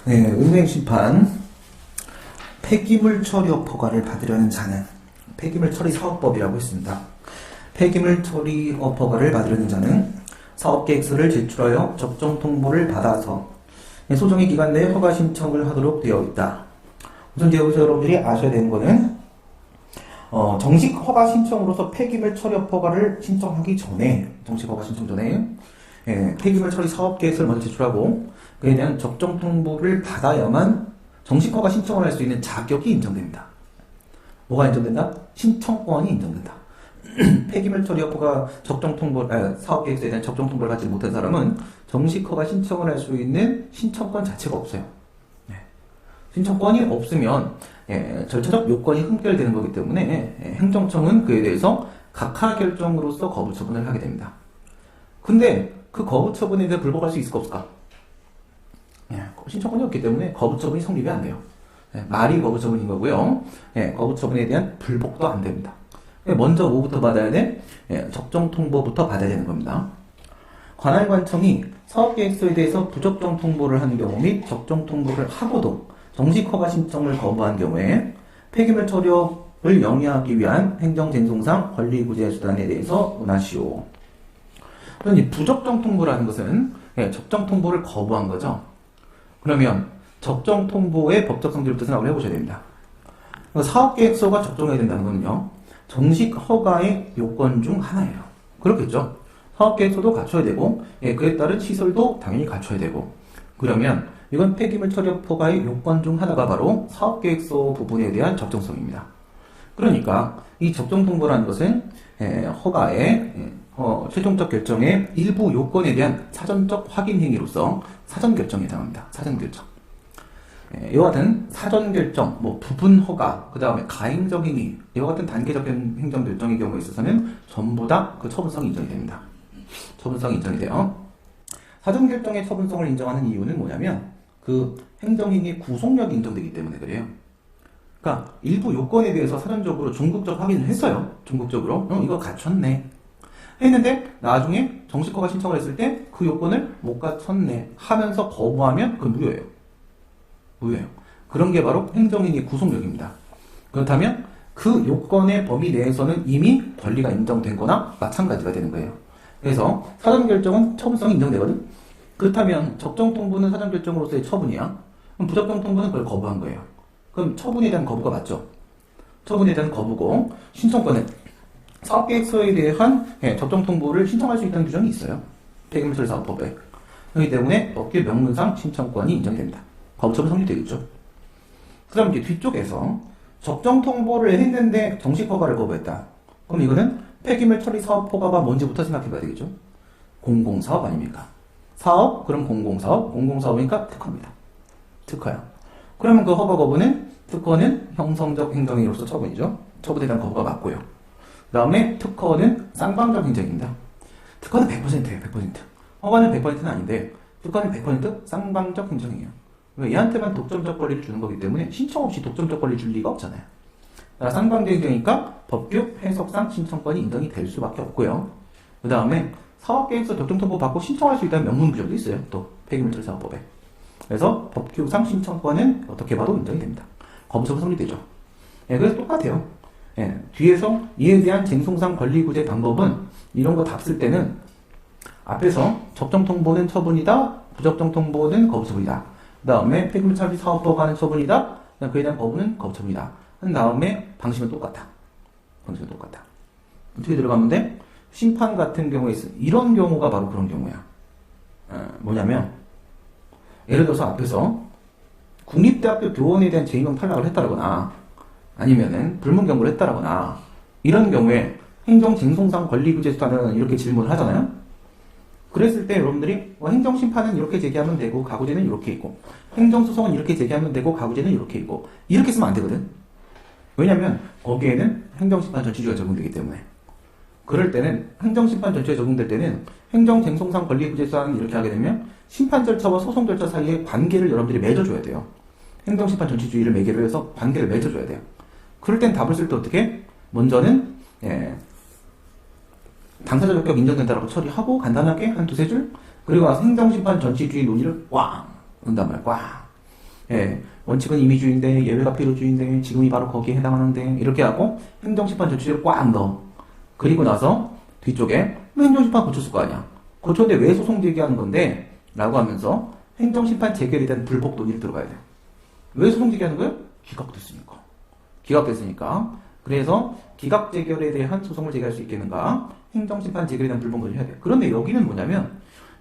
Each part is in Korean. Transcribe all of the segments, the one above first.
네, 은행심판 폐기물 처리 허가를 받으려는 자는 폐기물 처리 사업법이라고 했습니다. 폐기물 처리 허가를 받으려는 자는 사업계획서를 제출하여 적정 통보를 받아서 소정의 기간 내에 허가 신청을 하도록 되어 있다. 우선 여기서 여러분들이 아셔야 되는 거는 정식 허가 신청으로서 폐기물 처리 허가를 신청하기 전에 정식 허가 신청 전에 폐기물 처리 사업계획서를 먼저 제출하고 그에 대한 적정 통보를 받아야만 정식 허가 신청을 할 수 있는 자격이 인정됩니다. 뭐가 인정된다? 신청권이 인정된다. 폐기물 처리 허가 적정 통보, 사업계획서에 대한 적정 통보를 받지 못한 사람은 정식 허가 신청을 할 수 있는 신청권 자체가 없어요. 신청권이 없으면 절차적 요건이 흠결되는 거기 때문에 행정청은 그에 대해서 각하 결정으로서 거부 처분을 하게 됩니다. 근데 그 거부 처분에 대해 불복할 수 있을까 없을까? 신청권이 없기 때문에 거부 처분이 성립이 안 돼요. 말이 거부 처분인 거고요. 거부 처분에 대한 불복도 안 됩니다. 먼저 뭐부터 받아야 돼? 적정 통보부터 받아야 되는 겁니다. 관할관청이 사업계획서에 대해서 부적정 통보를 한 경우 및 적정 통보를 하고도 정식 허가 신청을 거부한 경우에 폐기물 처리를 영위하기 위한 행정쟁송상 권리구제 수단에 대해서 논하시오. 그럼 부적정 통보라는 것은 적정 통보를 거부한 거죠. 그러면 적정 통보의 법적 성질부터 생각을 해보셔야 됩니다. 사업계획서가 적정해야 된다는 건요, 정식 허가의 요건 중 하나예요. 그렇겠죠? 사업계획서도 갖춰야 되고, 그에 따른 시설도 당연히 갖춰야 되고, 그러면 이건 폐기물 처리 허가의 요건 중 하나가 바로 사업계획서 부분에 대한 적정성입니다. 그러니까 이 적정 통보라는 것은 허가의 최종적 결정의 일부 요건에 대한 사전적 확인 행위로서 사전 결정에 해당합니다. 사전 결정. 이와 같은 사전 결정, 부분 허가, 그 다음에 가행적 행위, 이와 같은 단계적 행정 결정의 경우에 있어서는 전부 다 그 처분성이 인정이 됩니다. 처분성이 인정이 돼요. 사전 결정의 처분성을 인정하는 이유는 뭐냐면 그 행정행위의 구속력이 인정되기 때문에 그래요. 그러니까 일부 요건에 대해서 사전적으로 중국적 확인을 했어요. 중국적으로 이거 갖췄네 했는데 나중에 정식 허가 신청을 했을 때 그 요건을 못 갖췄네 하면서 거부하면 그건 무효예요. 무효예요. 그런 게 바로 행정행위의 구속력입니다. 그렇다면 그 요건의 범위 내에서는 이미 권리가 인정된 거나 마찬가지가 되는 거예요. 그래서 사전 결정은 처분성이 인정되거든. 그렇다면 적정 통보는 사전 결정으로서의 처분이야. 그럼 부적정 통보는 그걸 거부한 거예요. 그럼 처분에 대한 거부가 맞죠? 처분에 대한 거부고, 신청권은 사업계획서에 대한 적정 통보를 신청할 수 있다는 규정이 있어요. 폐기물 처리 사업법에. 그렇기 때문에 법규 명문상 신청권이 인정됩니다. 거부 처분 성립되겠죠. 그다음 이제 뒤쪽에서 적정 통보를 했는데 정식 허가를 거부했다. 그럼 이거는 폐기물 처리 사업 허가가 뭔지부터 생각해봐야 되겠죠. 공공사업 아닙니까? 사업, 그럼 공공사업, 공공사업이니까 특허입니다. 특허야. 그러면 그 허가 거부는, 특허는 형성적 행정행위로서 처분이죠. 처분에 대한 거부가 맞고요. 그 다음에 특허는 쌍방적 행정입니다. 특허는 100%예요, 100%. 허가는 100%는 아닌데, 특허는 100% 쌍방적 행정이에요. 얘한테만 독점적 권리를 주는 거기 때문에 신청 없이 독점적 권리를 줄 리가 없잖아요. 쌍방적 행정이니까 법규 해석상 신청권이 인정이 될 수밖에 없고요. 그 다음에 사업계획서 적정통보 받고 신청할 수 있다는 명문구조도 있어요. 또 폐기물 처리 사업법에. 그래서 법규상 신청권은 어떻게 봐도 인정이 됩니다. 거부처분 성립되죠. 그래서 똑같아요. 뒤에서 이에 대한 쟁송상 권리구제 방법은 이런 거 답 쓸 때는 앞에서 적정통보는 처분이다, 부적정통보는 거부처분이다. 그 다음에 폐기물 처리 사업법과는 처분이다, 그에 대한 거부는 거부처분이다. 한 다음에 방식은 똑같아. 방식은 똑같아. 어떻게 들어가면 돼? 심판 같은 경우에 있어. 이런 경우가 바로 그런 경우야. 뭐냐면 예를 들어서 앞에서 국립대학교 교원에 대한 재임용 탈락을 했다거나 아니면은 불문경고를 했다거나 이런 경우에 행정쟁송상 권리구제 수단은 이렇게 질문을 하잖아요. 그랬을 때 여러분들이 행정심판은 이렇게 제기하면 되고 가구제는 이렇게 있고 행정소송은 이렇게 제기하면 되고 가구제는 이렇게 있고 이렇게 쓰면 안 되거든. 왜냐면 거기에는 행정심판 전치주의가 적용되기 때문에. 그럴 때는 행정심판 전체에 적용될 때는 행정쟁송상 권리구제 수단은 이렇게 하게 되면 심판 절차와 소송 절차 사이에 관계를 여러분들이 맺어줘야 돼요. 행정심판 전치주의를 매개로 해서 관계를 맺어줘야 돼요. 그럴 땐 답을 쓸 때 어떻게? 먼저는 당사자 적격 인정된다라고 처리하고 간단하게 한 두세 줄, 그리고 나서 행정심판 전치주의 논의를 꽝! 은단 말이야. 꽝! 예, 원칙은 임의주의인데 예외가 필요주의인데 지금이 바로 거기에 해당하는데 이렇게 하고 행정심판 조치를 꽉 넣어. 그리고 나서 뒤쪽에 행정심판 고쳤을 거 아니야. 고쳤는데 왜 소송 제기하는 건데? 라고 하면서 행정심판 재결에 대한 불복 논의를 들어가야 돼. 왜 소송 제기하는 거예요? 기각됐으니까. 기각됐으니까. 그래서 기각 재결에 대한 소송을 제기할 수 있겠는가? 행정심판 재결에 대한 불복 논의를 해야 돼. 그런데 여기는 뭐냐면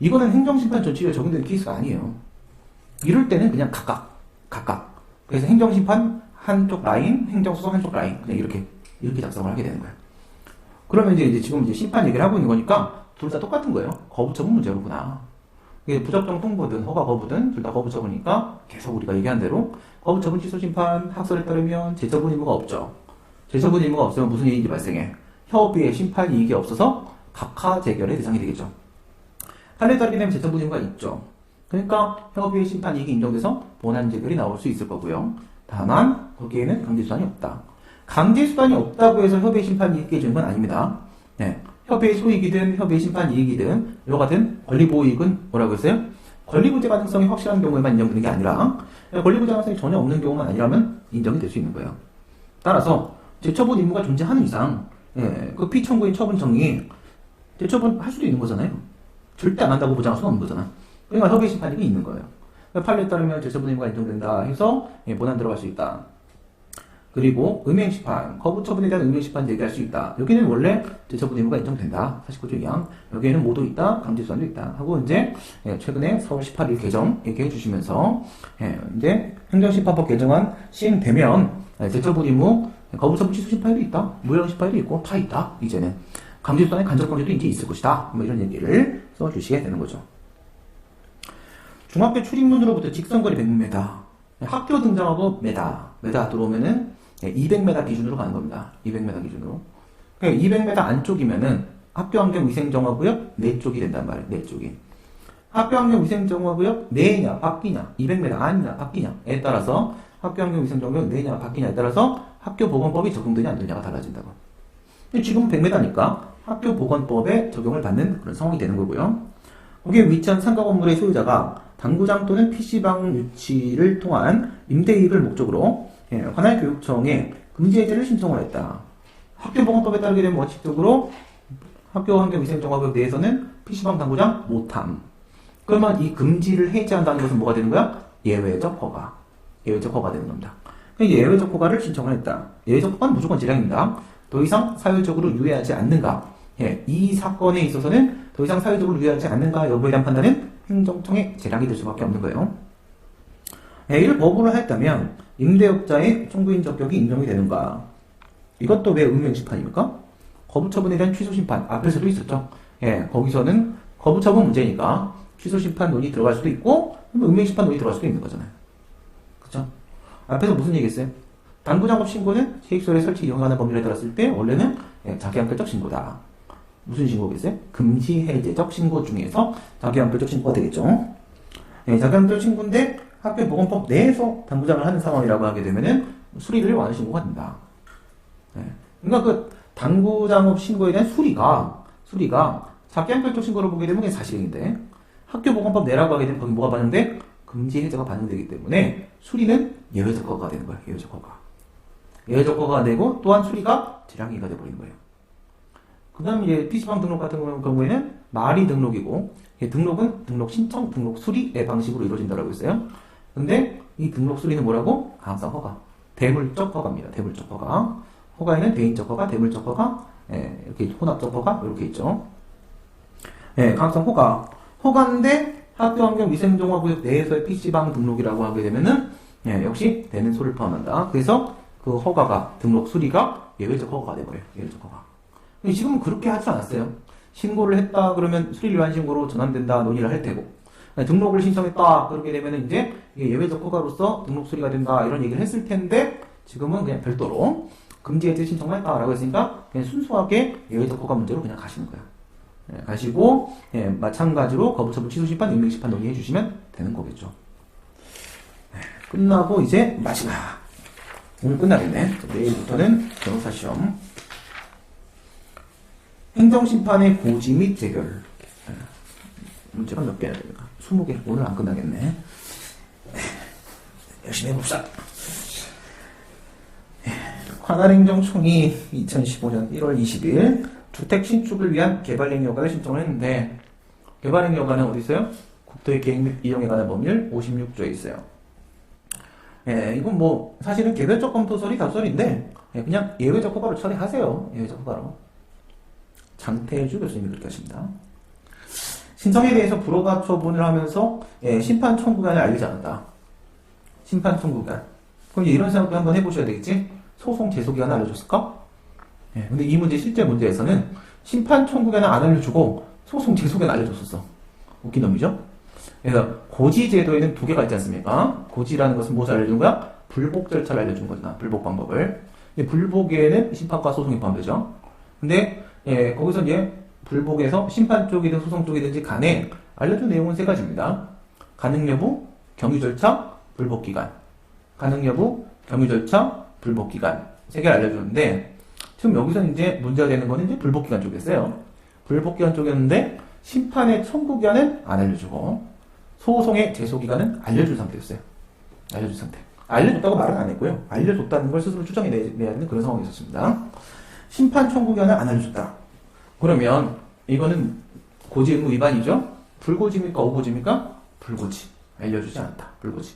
이거는 행정심판 조치에 적용되는 케이스가 아니에요. 이럴 때는 그냥 각각. 그래서 행정심판 한쪽 라인, 행정소송 한쪽 라인. 그냥 이렇게 작성을 하게 되는 거예요. 그러면 이제 지금 이제 심판 얘기를 하고 있는 거니까 둘 다 똑같은 거예요. 거부처분 문제로구나. 이게 부적정 통보든 허가 거부든 둘 다 거부처분이니까 계속 우리가 얘기한 대로 거부처분 취소 심판 학설에 따르면 재처분 의무가 없죠. 재처분 의무가 없으면 무슨 이익이 발생해? 협의의 심판 이익이 없어서 각하 재결의 대상이 되겠죠. 판례에 따르게 되면 재처분 의무가 있죠. 그러니까 협의의 심판 이익이 인정돼서 본안 재결이 나올 수 있을 거고요. 다만 거기에는 강제수단이 없다. 강제수단이 없다고 해서 협의의 심판 이익이 주는 건 아닙니다. 네. 협의의 소이익이든 협의의 심판 이익이든 이와 같은 권리보호이익은 뭐라고 했어요? 권리구제 가능성이 확실한 경우에만 인정되는 게 아니라 권리구제 가능성이 전혀 없는 경우만 아니라면 인정이 될 수 있는 거예요. 따라서 재처분 의무가 존재하는 이상 그 피청구인 처분 정의 재처분 할 수도 있는 거잖아요. 절대 안 한다고 보장할 수는 없는 거잖아. 그러니까 협의의 심판 이익이 있는 거예요. 판례에 따르면 재처분 의무가 인정된다 해서 본안 들어갈 수 있다. 그리고 음행심판, 거부처분에 대한 음행심판 얘기할 수 있다. 여기는 원래 재처분 의무가 인정된다. 49조 2항. 여기에는 모두 있다. 강제수단도 있다. 하고 이제 최근에 서울 18일 개정 얘기해 주시면서 이제 행정심판법 개정안 시행되면 재처분 의무, 거부처분 취소 심판도 있다. 무효 심판도 있고 다 있다. 이제는 강제수단의 간접 강제도 이제 있을 것이다. 뭐 이런 얘기를 써주시게 되는 거죠. 중학교 출입문으로부터 직선거리 100m. 학교 등장하고 메다 들어오면은 200m 기준으로 가는 겁니다. 200m 기준으로. 그러니까 200m 안쪽이면은 학교 환경 위생정화구역 4쪽이 된단 말이에요. 4쪽이. 학교 환경 위생정화구역 내냐 바뀌냐 200m 안이냐 바뀌냐에 따라서 학교 환경 위생정화구역 내냐 바뀌냐에 따라서 학교 보건법이 적용되냐 안 되냐가 달라진다고. 지금 100m니까 학교 보건법에 적용을 받는 그런 상황이 되는 거고요. 거기에 위치한 상가 건물의 소유자가 당구장 또는 PC방 유치를 통한 임대이익을 목적으로 관할 교육청에 금지 해제를 신청을 했다. 학교보건법에 따르게 되면 원칙적으로 학교 환경위생정화구역 내에서는 PC방 당구장 못함. 그러면 이 금지를 해제한다는 것은 뭐가 되는 거야? 예외적 허가. 예외적 허가 되는 겁니다. 예외적 허가를 신청을 했다. 예외적 허가는 무조건 재량입니다. 더 이상 사회적으로 유해하지 않는가? 이 사건에 있어서는 더 이상 사회적으로 유해하지 않는가 여부에 대한 판단은 행정청의 재량이 될 수밖에 없는 거예요. 이를 거부를 하였다면 임대업자의 청구인 적격이 인정이 되는가? 이것도 왜 음행심판입니까? 거부처분에 대한 취소심판 앞에서도 있었죠. 거기서는 거부처분 문제니까 취소심판 논의 들어갈 수도 있고 음행심판 논의 들어갈 수도 있는 거잖아요. 그쵸? 앞에서 무슨 얘기했어요? 당구장업 신고는 세입소의 설치 이용하는 범위를 들었을 때 원래는 자기한결적 신고다. 무슨 신고겠어요? 금지 해제적 신고 중에서 자기한결적 신고가 되겠죠. 자기한결적 신고인데 학교 보건법 내에서 당구장을 하는 상황이라고 하게 되면은 수리를 완화 신고가 된다. 그러니까 그 당구장업 신고에 대한 수리가 자기한결적 신고를 보게 되면 그게 사실인데 학교 보건법 내라고 하게 되면 거기 뭐가 반영돼? 금지 해제가 반영되기 때문에 수리는 예외적 허가가 되는 거예요. 예외적 허가. 예외적 허가가 되고 또한 수리가 재량이가 돼버리는 거예요. 그 다음에 이제 PC방 등록 같은 경우에는 말이 등록이고 등록은 등록 신청, 등록 수리의 방식으로 이루어진다고 했어요. 근데 이 등록 수리는 뭐라고? 가항성 허가. 대물적 허가입니다. 대물적 허가. 허가에는 대인적 허가, 대물적 허가, 이렇게 혼합적 허가 이렇게 있죠. 가항성 허가. 허가인데 학교환경위생정화구역 내에서의 PC방 등록이라고 하게 되면은 역시 되는 소를 포함한다. 그래서 그 허가가 등록 수리가 예외적 허가가 돼버려요. 예외적 허가. 지금은 그렇게 하지 않았어요. 신고를 했다 그러면 수리위반 신고로 전환된다 논의를 할 테고 등록을 신청했다 그렇게 되면 이제 이게 예외적 허가로서 등록 수리가 된다 이런 얘기를 했을 텐데 지금은 그냥 별도로 금지 해제 신청을 했다라고 했으니까 그냥 순수하게 예외적 허가 문제로 그냥 가시는 거야. 가시고 마찬가지로 거부처분 취소심판, 임명심판 논의해 주시면 되는 거겠죠. 끝나고 이제 마지막 오늘 끝나겠네. 내일부터는 변호사 시험. 행정심판의 고지 및 재결. 문제가 몇 개나 됩니까? 20개. 오늘 안 끝나겠네. 열심히 해봅시다. 관할행정청이 2015년 1월 20일 주택 신축을 위한 개발행위 허가를 신청을 했는데 개발행위 허가는 어디 있어요? 국토의 계획 및 이용에 관한 법률 56조에 있어요. 예, 이건 뭐 사실은 개별적 검토설이 답설인데 그냥 예외적 허가로 처리하세요. 예외적 허가로. 장태주 교수님이 그렇게 하십니다. 신청에 대해서 불허가 처분을 하면서 심판 청구기한을 알리지 않았다. 심판 청구기한. 그럼 이제 이런 생각도 한번 해보셔야 되겠지? 소송 제소기간을 알려줬을까? 근데 이 문제 실제 문제에서는 심판 청구기한을 안 알려주고 소송 제소기간을 알려줬었어. 웃긴 놈이죠? 그래서 고지 제도에는 두 개가 있지 않습니까? 고지라는 것은 무엇을 알려준 거야? 불복 절차를 알려준 거다. 불복 방법을. 불복에는 심판과 소송이 포함되죠. 근데 거기서 이제 불복에서 심판 쪽이든 소송 쪽이든지 간에 알려준 내용은 세 가지입니다. 가능 여부, 경유 절차, 불복 기간. 가능 여부, 경유 절차, 불복 기간. 세 개를 알려주는데 지금 여기서 이제 문제가 되는 거는 이제 불복 기간 쪽이었어요. 불복 기간 쪽이었는데 심판의 청구 기간은 안 알려주고 소송의 제소 기간은 알려준 상태였어요. 알려준 상태. 알려줬다고 말은 안 했고요. 알려줬다는 걸 스스로 추정해내야 되는 그런 상황이 있었습니다. 심판 청구 기간을 안 알려줬다. 그러면 이거는 고지 의무 위반이죠? 불고지입니까? 오고지입니까? 불고지. 알려주지 않았다. 불고지.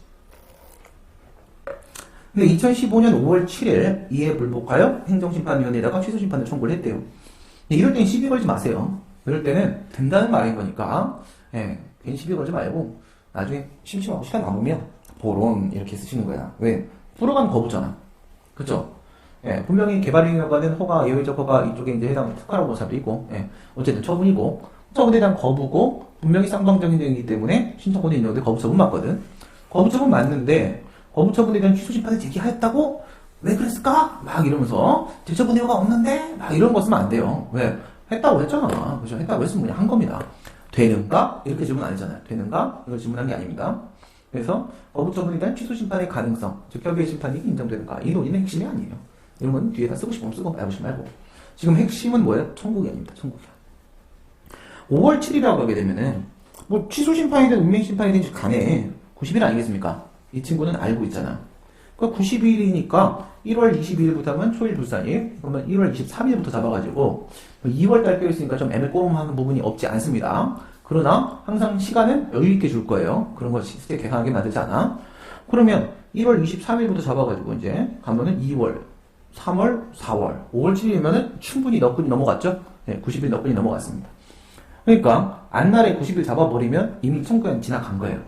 근데 2015년 5월 7일 이에 불복하여 행정심판위원회에다가 취소심판을 청구를 했대요. 이럴 땐 시비 걸지 마세요. 이럴 때는 된다는 말인 거니까 괜히 시비 걸지 말고 나중에 심심하고 시간 남으면 보론 이렇게 쓰시는 거야. 왜? 불허가는 거부잖아. 그쵸? 분명히 개발행위 허가는 허가, 예외적 허가 이쪽에 이제 해당 특가라고 보사도 있고 어쨌든 처분이고 처분에 대한 거부고 분명히 쌍방적인 행위이기 때문에 신청권이 있는데 거부처분 맞거든. 거부처분 맞는데 거부처분에 대한 취소심판을 제기하였다고? 왜 그랬을까? 막 이러면서 제처분 이유가 없는데? 막 이런 거 쓰면 안 돼요. 왜? 했다고 했잖아. 그죠? 했다고 했으면 그냥 한 겁니다. 되는가? 이렇게 질문 안 했잖아요. 되는가? 이걸 질문한 게 아닙니다. 그래서 거부처분에 대한 취소심판의 가능성, 즉 협의의 심판이 인정되는가? 이 논의는 핵심이 아니에요. 이런 건 뒤에다 쓰고 싶으면 쓰고 말고 말고. 지금 핵심은 뭐예요? 청구기한입니다. 청구기한. 5월 7일이라고 하게 되면은 뭐 취소심판이든 운명심판이든 간에 90일 아니겠습니까? 이 친구는 알고 있잖아. 그러니까 90일이니까 1월 22일부터 하면 초일 불산일, 그러면 1월 23일부터 잡아가지고 2월달 껴있으니까 좀 애매꼬름하는 부분이 없지 않습니다. 그러나 항상 시간은 여유있게 줄 거예요. 그런 거 시스템 개선하게 만들지 않아. 그러면 1월 23일부터 잡아가지고 이제 가면은 2월, 3월, 4월, 5월 7일이면은 충분히 너끈히 넘어갔죠? 90일 너끈히 넘어갔습니다. 그러니까 안날에 90일 잡아버리면 이미 청구는 지나간 거예요.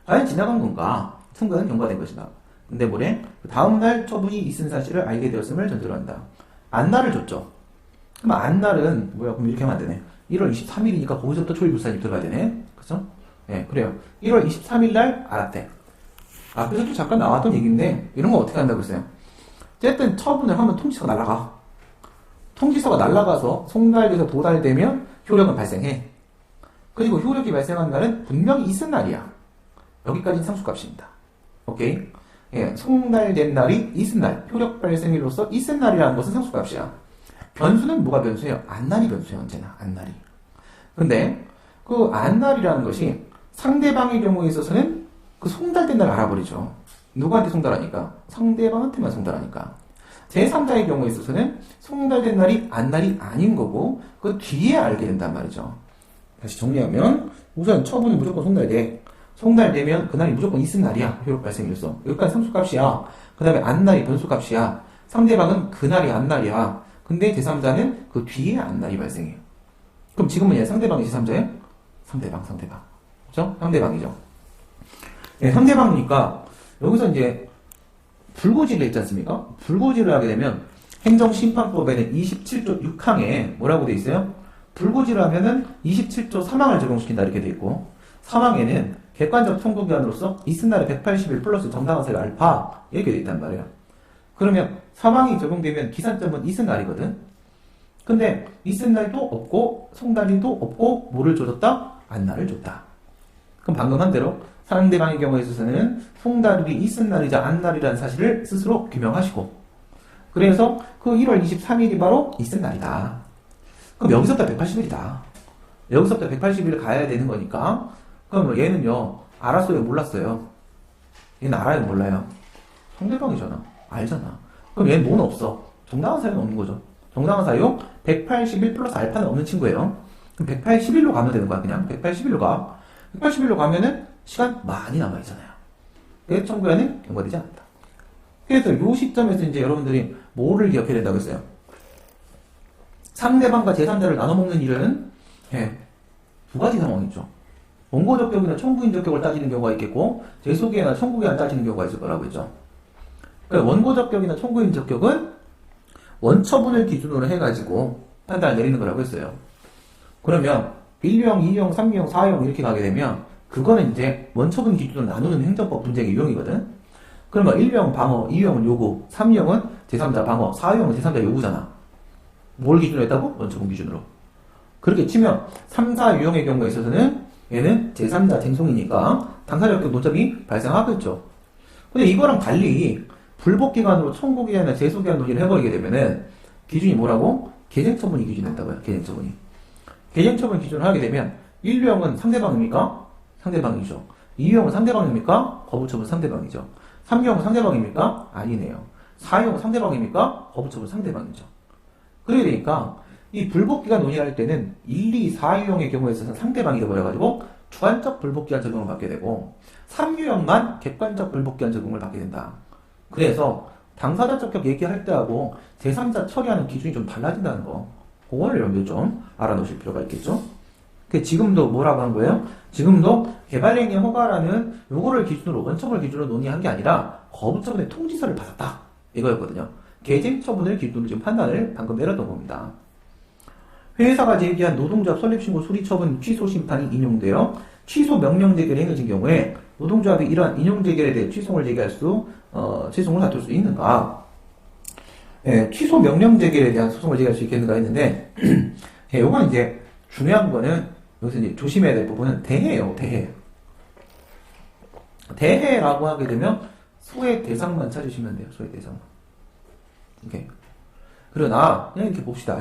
과연 지나간 건가? 청구는 경과된 것이다. 근데 뭐래? 다음날 처분이 있은 사실을 알게 되었음을 전제로 한다. 안날을 줬죠. 그럼 안날은 뭐야? 그럼 이렇게 하면 안 되네. 1월 23일이니까 거기서부터 초일불산이 들어가야 되네. 그죠? 그래요. 1월 23일 날 알았대. 앞에서도 잠깐 나왔던 얘기인데 이런 거 어떻게 한다고 했어요? 어쨌든 처분을 하면 통지서가 날아가. 통지서가 날아가서 송달돼서 도달되면 효력은 발생해. 그리고 효력이 발생한 날은 분명히 있은 날이야. 여기까지는 상수값입니다. 오케이? 송달된 날이 있은 날, 효력 발생일로서 있은 날이라는 것은 상수값이야. 변수는 뭐가 변수예요? 안날이 변수예요, 언제나. 안날이. 근데 그 안날이라는 것이 상대방의 경우에 있어서는 그 송달된 날 알아버리죠. 누구한테 송달하니까? 상대방한테만 송달하니까. 제3자의 경우에 있어서는 송달된 날이 안날이 아닌 거고 그 뒤에 알게 된단 말이죠. 다시 정리하면 우선 처분은 무조건 송달돼. 송달되면 그날이 무조건 있은 날이야. 효력 발생일로서. 여기까지 상수값이야. 그 다음에 안날이 변수값이야. 상대방은 그날이 안날이야. 근데 제3자는 그 뒤에 안날이 발생해요. 그럼 지금은 얘 상대방이 제3자예요? 상대방. 그죠? 상대방이죠. 상대방이니까 여기서 이제 불고지를 했지 않습니까? 불고지를 하게 되면 행정심판법에는 27조 6항에 뭐라고 돼 있어요? 불고지를 하면은 27조 3항을 적용시킨다 이렇게 돼 있고 사망에는 객관적 청구기한으로서 있은 날에 180일 플러스 정당한 세율 알파 이렇게 돼 있단 말이에요. 그러면 사망이 적용되면 기산점은 있은 날이거든. 근데 있은 날도 없고 송달일도 없고 뭐를 줘줬다? 안날을 줬다. 그럼 방금 한 대로 상대방의 경우에 있어서는 송달일이 있은 날이자 안날이라는 사실을 스스로 규명하시고 그래서 그 1월 23일이 바로 있은 날이다. 그럼 여기서부터 180일이다. 여기서부터 180일을 가야 되는 거니까 그럼 얘는요 알았어요 몰랐어요? 얘는 알아요, 몰라요? 상대방이잖아. 알잖아. 그럼 얘는 뭐는 없어? 정당한 사유는 없는 거죠. 정당한 사유 181 플러스 알파는 없는 친구예요. 그럼 181로 가면 되는 거야, 그냥. 181로 가. 181로 가면은 시간 많이 남아있잖아요. 그래서 청구에는 경과되지 않는다. 그래서 이 시점에서 이제 여러분들이 뭐를 기억해야 된다고 했어요? 상대방과 제3자를 나눠먹는 일은 두 가지 상황이 있죠. 원고 적격이나 청구인 적격을 따지는 경우가 있겠고, 제소기나 청구기한 따지는 경우가 있을 거라고 했죠. 그러니까 원고 적격이나 청구인 적격은 원처분을 기준으로 해가지고 판단을 내리는 거라고 했어요. 그러면 1유형, 2유형, 3유형, 4유형 이렇게 가게 되면 그거는 이제 원처분 기준으로 나누는 행정법 분쟁의 유형이거든. 그러면 1유형 방어, 2유형은 요구, 3유형은 제3자 방어, 4유형은 제3자 요구잖아. 뭘 기준으로 했다고? 원처분 기준으로. 그렇게 치면 3, 4유형의 경우에 있어서는 얘는 제3자 쟁송이니까 당사자격 논점이 발생하겠죠. 근데 이거랑 달리 불복기간으로 청구기한이나 제소기한 논의를 해버리게 되면은 기준이 뭐라고? 계쟁처분이 기준했다고요. 계쟁처분이. 계쟁처분 기준을 하게 되면 1유형은 상대방입니까? 상대방이죠. 2유형은 상대방입니까? 거부처분 상대방이죠. 3유형은 상대방입니까? 아니네요. 4유형은 상대방입니까? 거부처분 상대방이죠. 그러게 되니까 이 불복기간 논의를 할 때는 1, 2, 4유형의 경우에 있어서는 상대방이 되어버려가지고 주관적 불복기한 적용을 받게 되고 3유형만 객관적 불복기한 적용을 받게 된다. 그래서 당사자 적격 얘기할 때하고 제3자 처리하는 기준이 좀 달라진다는 거. 그거를 여러분들 좀 알아놓으실 필요가 있겠죠? 지금도 뭐라고 한 거예요? 지금도 개발행위 허가라는 요거를 기준으로, 원처분을 기준으로 논의한 게 아니라 거부처분의 통지서를 받았다. 이거였거든요. 계쟁처분을 기준으로 지금 판단을 방금 내렸던 겁니다. 회사가 제기한 노동조합 설립신고 수리처분 취소 심판이 인용되어 취소 명령 제기를 행해진 경우에 노동조합이 이러한 인용 제기에 대해 취소를 제기할 취소를 다툴 수 있는가? 취소 명령 제기에 대한 소송을 제기할 수 있겠는가 했는데, 요건 이제 중요한 거는 여기서 이제 조심해야 될 부분은 대해예요, 대해. 대해라고 하게 되면 소의 대상만 찾으시면 돼요, 소의 대상만. 이렇게. 그러나 그냥 이렇게 봅시다.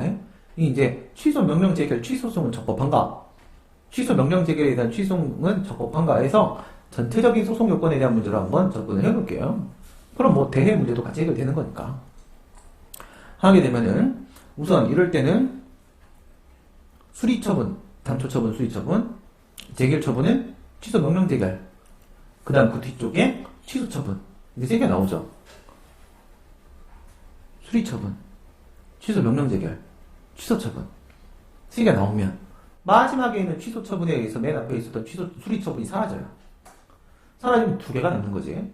이 이제 취소 명령 제기할 취소소송은 적법한가? 취소 명령 제기에 대한 취소는 적법한가 해서 전체적인 소송 요건에 대한 문제로 한번 접근을 해볼게요. 그럼 뭐 대해 문제도 같이 해결되는 거니까. 하게 되면은 우선 이럴 때는 수리처분, 단초처분, 수리처분, 재결처분은 취소 명령 재결. 그 다음 그 뒤쪽에 취소처분. 이게 세 개 나오죠. 수리처분, 취소 명령 재결, 취소처분. 세 개 나오면 마지막에 있는 취소처분에 의해서 맨 앞에 있었던 수리처분이 사라져요. 사라지면 두 개가 남는 거지.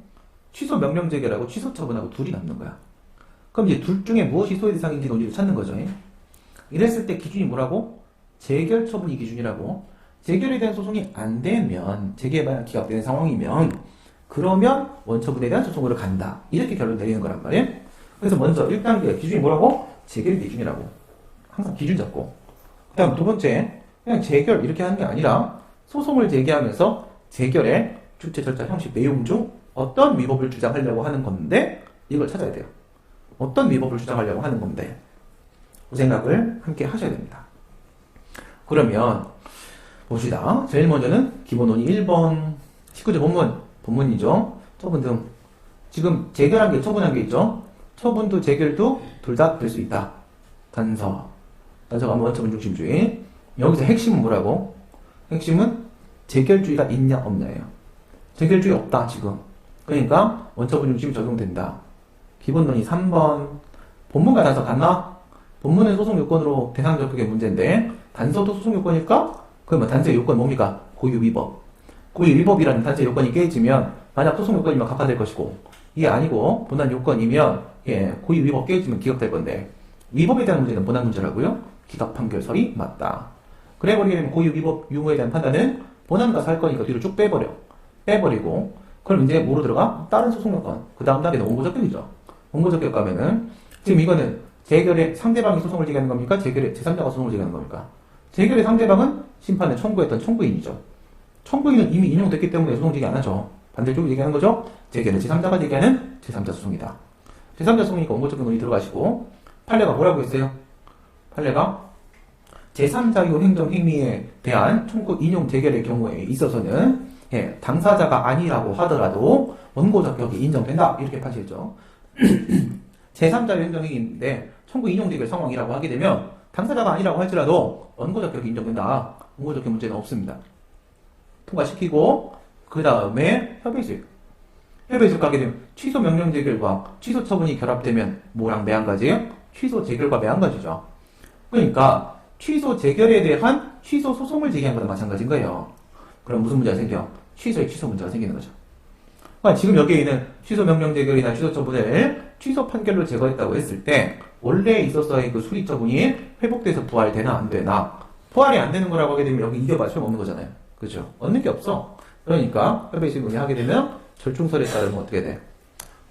취소 명령 재결하고 취소처분하고 둘이 남는 거야. 그럼 이제 둘 중에 무엇이 소외 대상인지 논리를 찾는 거죠. 이랬을 때 기준이 뭐라고? 재결 처분이 기준이라고. 재결에 대한 소송이 안 되면, 재개발 기각되는 상황이면, 그러면 원처분에 대한 소송으로 간다. 이렇게 결론 내리는 거란 말이에요. 그래서 먼저 1단계 기준이 뭐라고? 재결 기준이라고. 항상 기준 잡고. 그 다음 두 번째, 그냥 재결 이렇게 하는 게 아니라 소송을 제기하면서 재결의 주체 절차 형식 내용 중 어떤 위법을 주장하려고 하는 건데 이걸 찾아야 돼요. 어떤 위법을 주장하려고 하는 건데 그 생각을 함께 하셔야 됩니다. 그러면 봅시다. 제일 먼저는 기본 논의 1번 19조 본문이죠. 처분 등 지금 재결한 게 처분한 게 있죠. 처분도 재결도 둘 다 될 수 있다. 단서가 원처분 중심주의. 여기서 핵심은 뭐라고? 핵심은 재결주의가 있냐 없냐예요. 재결주의 없다 지금. 그러니까 원처분 중심 적용된다. 기본 논의 3번. 본문과 단서 같나? 본문은 소송 요건으로 대상 적격의 문제인데 단서도 소송 요건일까? 그러면 단서의 요건 뭡니까? 고유 위법. 고유 위법이라는 단서의 요건이 깨지면 만약 소송 요건이면 각하될 것이고 이게 아니고 본안 요건이면 고유 위법 깨지면 기각될 건데 위법에 대한 문제는 본안 문제라고요? 기각 판결설이 맞다. 그래버리게 되면 고유 위법 유무에 대한 판단은 본안 가서 할 거니까 뒤로 쭉 빼버리고 그럼 이제 뭐로 들어가? 다른 소송 요건. 그 다음 단계는 원고 적격이죠. 원고 적격 가면은 지금 이거는 재결의 상대방이 소송을 제기하는 겁니까? 재결의 제3자가 소송을 제기하는 겁니까? 재결의 상대방은 심판에 청구했던 청구인이죠. 청구인은 이미 인용됐기 때문에 소송 제기 안 하죠. 반대쪽으로 얘기하는 거죠. 재결의 제3자가 제기하는 제3자 소송이다. 제3자 소송이니까 원고 적격 논의 들어가시고 판례가 뭐라고 했어요? 판례가 제3자유 행정 행위에 대한 청구 인용 재결의 경우에 있어서는 예, 당사자가 아니라고 하더라도 원고적 격이 인정된다. 이렇게 파시했죠. 제3자의 행정행위인데 청구 인용되길 상황이라고 하게 되면 당사자가 아니라고 할지라도 원고적 격이 인정된다. 원고적 격 문제는 없습니다. 통과시키고 그 다음에 협의수익. 협의수익 가게 되면 취소 명령 재결과 취소 처분이 결합되면 뭐랑 매 한 가지? 취소 재결과 매 한 가지죠. 그러니까 취소 재결에 대한 취소 소송을 제기한 거랑 마찬가지인 거예요. 그럼 무슨 문제가 생겨? 취소의 취소 문제가 생기는 거죠. 그러니까 지금 여기에 있는 취소 명령 재결이나 취소 처분을 취소 판결로 제거했다고 했을 때 원래 있었어야 그 수리 처분이 회복돼서 부활되나 안 되나? 부활이 안 되는 거라고 하게 되면 여기 이겨봐 소용 없는 거잖아요. 그렇죠? 얻는 게 없어. 그러니까 협의식 논의하게 되면 절충설에 따르면 어떻게 돼?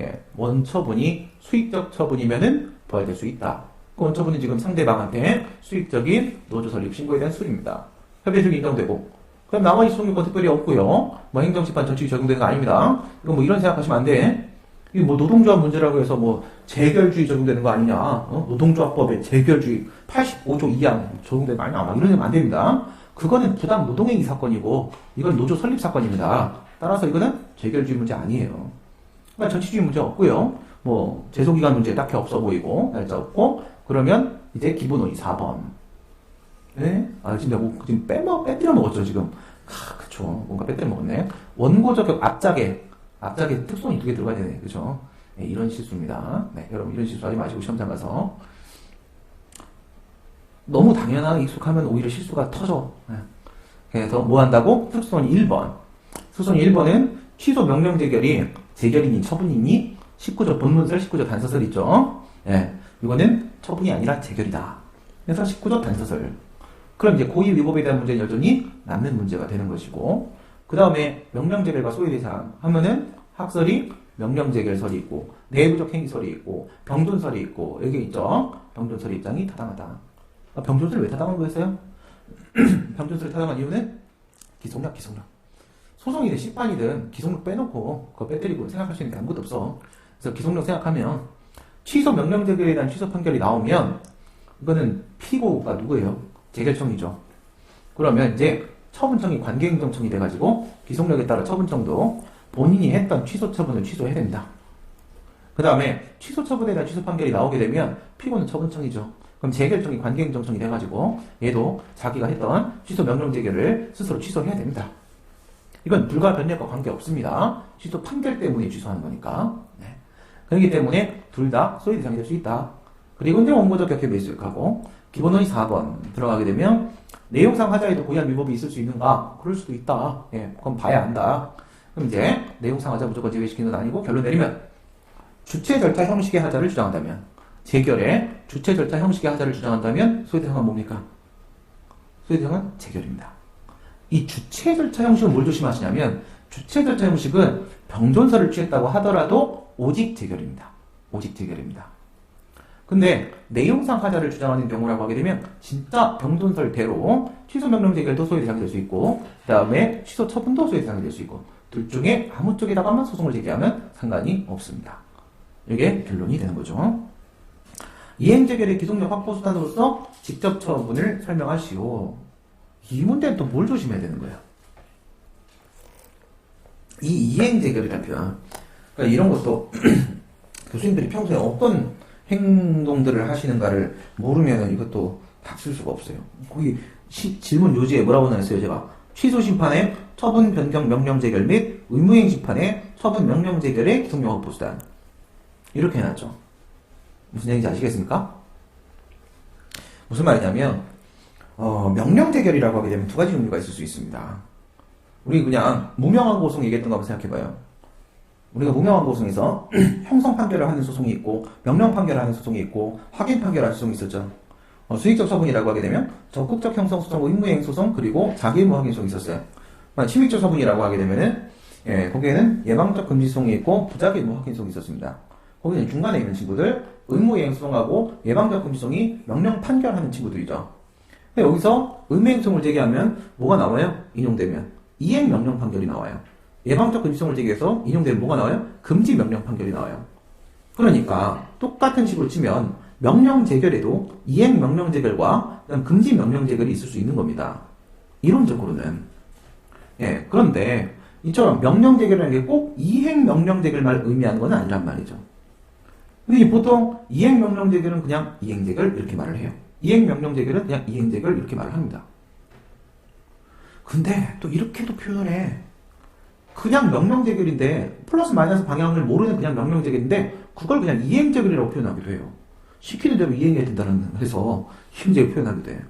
예, 원처분이 수익적 처분이면은 부활될 수 있다. 그 원처분이 지금 상대방한테 수익적인 노조 설립 신고에 대한 수리입니다. 협의식이 인정되고 그럼 나머지 소송요건 특별히 없고요. 뭐 행정심판 절충이 적용되는 거 아닙니다. 이거 뭐 이런 생각하시면 안 돼. 이게 뭐 노동조합 문제라고 해서 뭐 재결주의 적용되는 거 아니냐. 노동조합법에 재결주의 85조 2항 적용되는 거 아니냐. 막 이러면 안 됩니다. 그거는 부당 노동행위 사건이고 이건 노조 설립 사건입니다. 따라서 이거는 재결주의 문제 아니에요. 그러니까 정치주의 문제 없고요. 뭐 제소기간 문제 딱히 없어 보이고 날짜 없고 그러면 이제 기본논의 4번. 네? 아 진짜 뭐 지금 빼뜨려 먹었죠 지금. 아 그쵸. 뭔가 빼뜨려 먹었네. 원고적 앞짝에 특성이 2개 들어가야 되네. 그죠? 네, 이런 실수입니다. 네, 여러분 이런 실수 하지 마시고 시험장 가서 너무 당연하게 익숙하면 오히려 실수가 터져. 네. 그래서 뭐 한다고? 특수선이 1번. 특수선이 1번은 취소 명령 재결이니 처분이니 19조 본문설 19조 단서설 있죠. 예. 이거는 처분이 아니라 재결이다. 그래서 19조 단서설. 그럼 이제 고의 위법에 대한 문제는 여전히 남는 문제가 되는 것이고 그 다음에 명령재결과 소외대상 하면은 학설이 명령재결설이 있고 내부적 행위설이 있고 병존설이 있고 여기 있죠. 병존설의 입장이 타당하다. 병존설이 왜 타당한 거였어요? 병존설이 타당한 이유는 기속력. 소송이든 심판이든 기속력 빼놓고 그거 빼뜨리고 생각할 수 있는 게 아무것도 없어. 그래서 기속력 생각하면 취소 명령재결에 대한 취소 판결이 나오면 이거는 피고가 누구예요? 재결청이죠. 그러면 이제 처분청이 관계행정청이 돼가지고 기속력에 따라 처분청도 본인이 했던 취소 처분을 취소해야 됩니다. 그 다음에 취소 처분에 대한 취소 판결이 나오게 되면 피고는 처분청이죠. 그럼 재결청이 관계행정청이 돼가지고 얘도 자기가 했던 취소 명령 재결을 스스로 취소해야 됩니다. 이건 불가 변력과 관계없습니다. 취소 판결 때문에 취소하는 거니까. 네. 그렇기 때문에 둘 다 소위 대상이 될 수 있다. 그리고 이제 원고적 격해 매수익하고 기본논의 4번 들어가게 되면 내용상 하자에도 고의한 위법이 있을 수 있는가? 그럴 수도 있다. 예, 그건 봐야 한다. 그럼 이제 내용상 하자 무조건 제외시키는 건 아니고 결론 내리면 주체 절차 형식의 하자를 주장한다면 재결에 주체 절차 형식의 하자를 주장한다면 소위 대상은 뭡니까? 소위 대상은 재결입니다. 이 주체 절차 형식은 뭘 조심하시냐면 주체 절차 형식은 병존설을 취했다고 하더라도 오직 재결입니다. 오직 재결입니다. 근데 내용상 하자를 주장하는 경우라고 하게 되면 진짜 병존설대로 취소 명령 재결도 소위 대상이 될 수 있고 그 다음에 취소 처분도 소위 대상이 될 수 있고 둘 중에 아무 쪽에다가만 소송을 제기하면 상관이 없습니다. 이게 결론이 되는 거죠. 이행재결의 기속력 확보 수단으로서 직접 처분을 설명하시오. 이 문제는 또 뭘 조심해야 되는 거예요? 이 이행재결이라는 표현. 그러니까 이런 것도 교수님들이 평소에 어떤 행동들을 하시는가를 모르면 이것도 닥칠 수가 없어요. 거기 질문 요지에 뭐라고 나왔어요? 제가 취소 심판의 처분 변경 명령 재결 및 의무이행 심판의 처분 명령 재결의 기속력 확보 수단 이렇게 해놨죠. 무슨 얘기인지 아시겠습니까? 무슨 말이냐면 명령 재결이라고 하게 되면 두 가지 종류가 있을 수 있습니다. 우리 그냥 무명한 고소 얘기했던 거 한번 생각해봐요. 우리가 무명한 고소에서 형성 판결을 하는 소송이 있고 명령 판결을 하는 소송이 있고 확인 판결을 하는 소송이 있었죠. 수익적 처분이라고 하게 되면 적극적 형성 소송, 의무이행 소송 그리고 자기의무 확인 소송이 있었어요. 침입적 처분이라고 하게 되면은 거기에는 예방적 금지 소송이 있고 부작의무 확인 소송이 있었습니다. 거기는 중간에 있는 친구들 의무이행 소송하고 예방적 금지 소송이 명령 판결하는 친구들이죠. 근데 여기서 의무이행 소송을 제기하면 뭐가 나와요? 인용되면 이행 명령 판결이 나와요. 예방적 금지성을 제기해서 인용되는 뭐가 나와요? 금지 명령 판결이 나와요. 그러니까 똑같은 식으로 치면 명령 재결에도 이행 명령 재결과 금지 명령 재결이 있을 수 있는 겁니다. 이론적으로는. 예, 그런데 이처럼 명령 재결이라는 게 꼭 이행 명령 재결만 의미하는 건 아니란 말이죠. 근데 보통 이행 명령 재결은 그냥 이행 재결 이렇게 말을 해요. 이행 명령 재결은 그냥 이행 재결 이렇게 말을 합니다. 근데 또 이렇게도 표현해. 그냥 명령 재결인데 플러스 마이너스 방향을 모르는 그냥 명령 재결인데 그걸 그냥 이행 재결이라고 표현하기도 해요. 시키는 대로 이행해야 된다는 해서 힘들게 표현하기도 해요.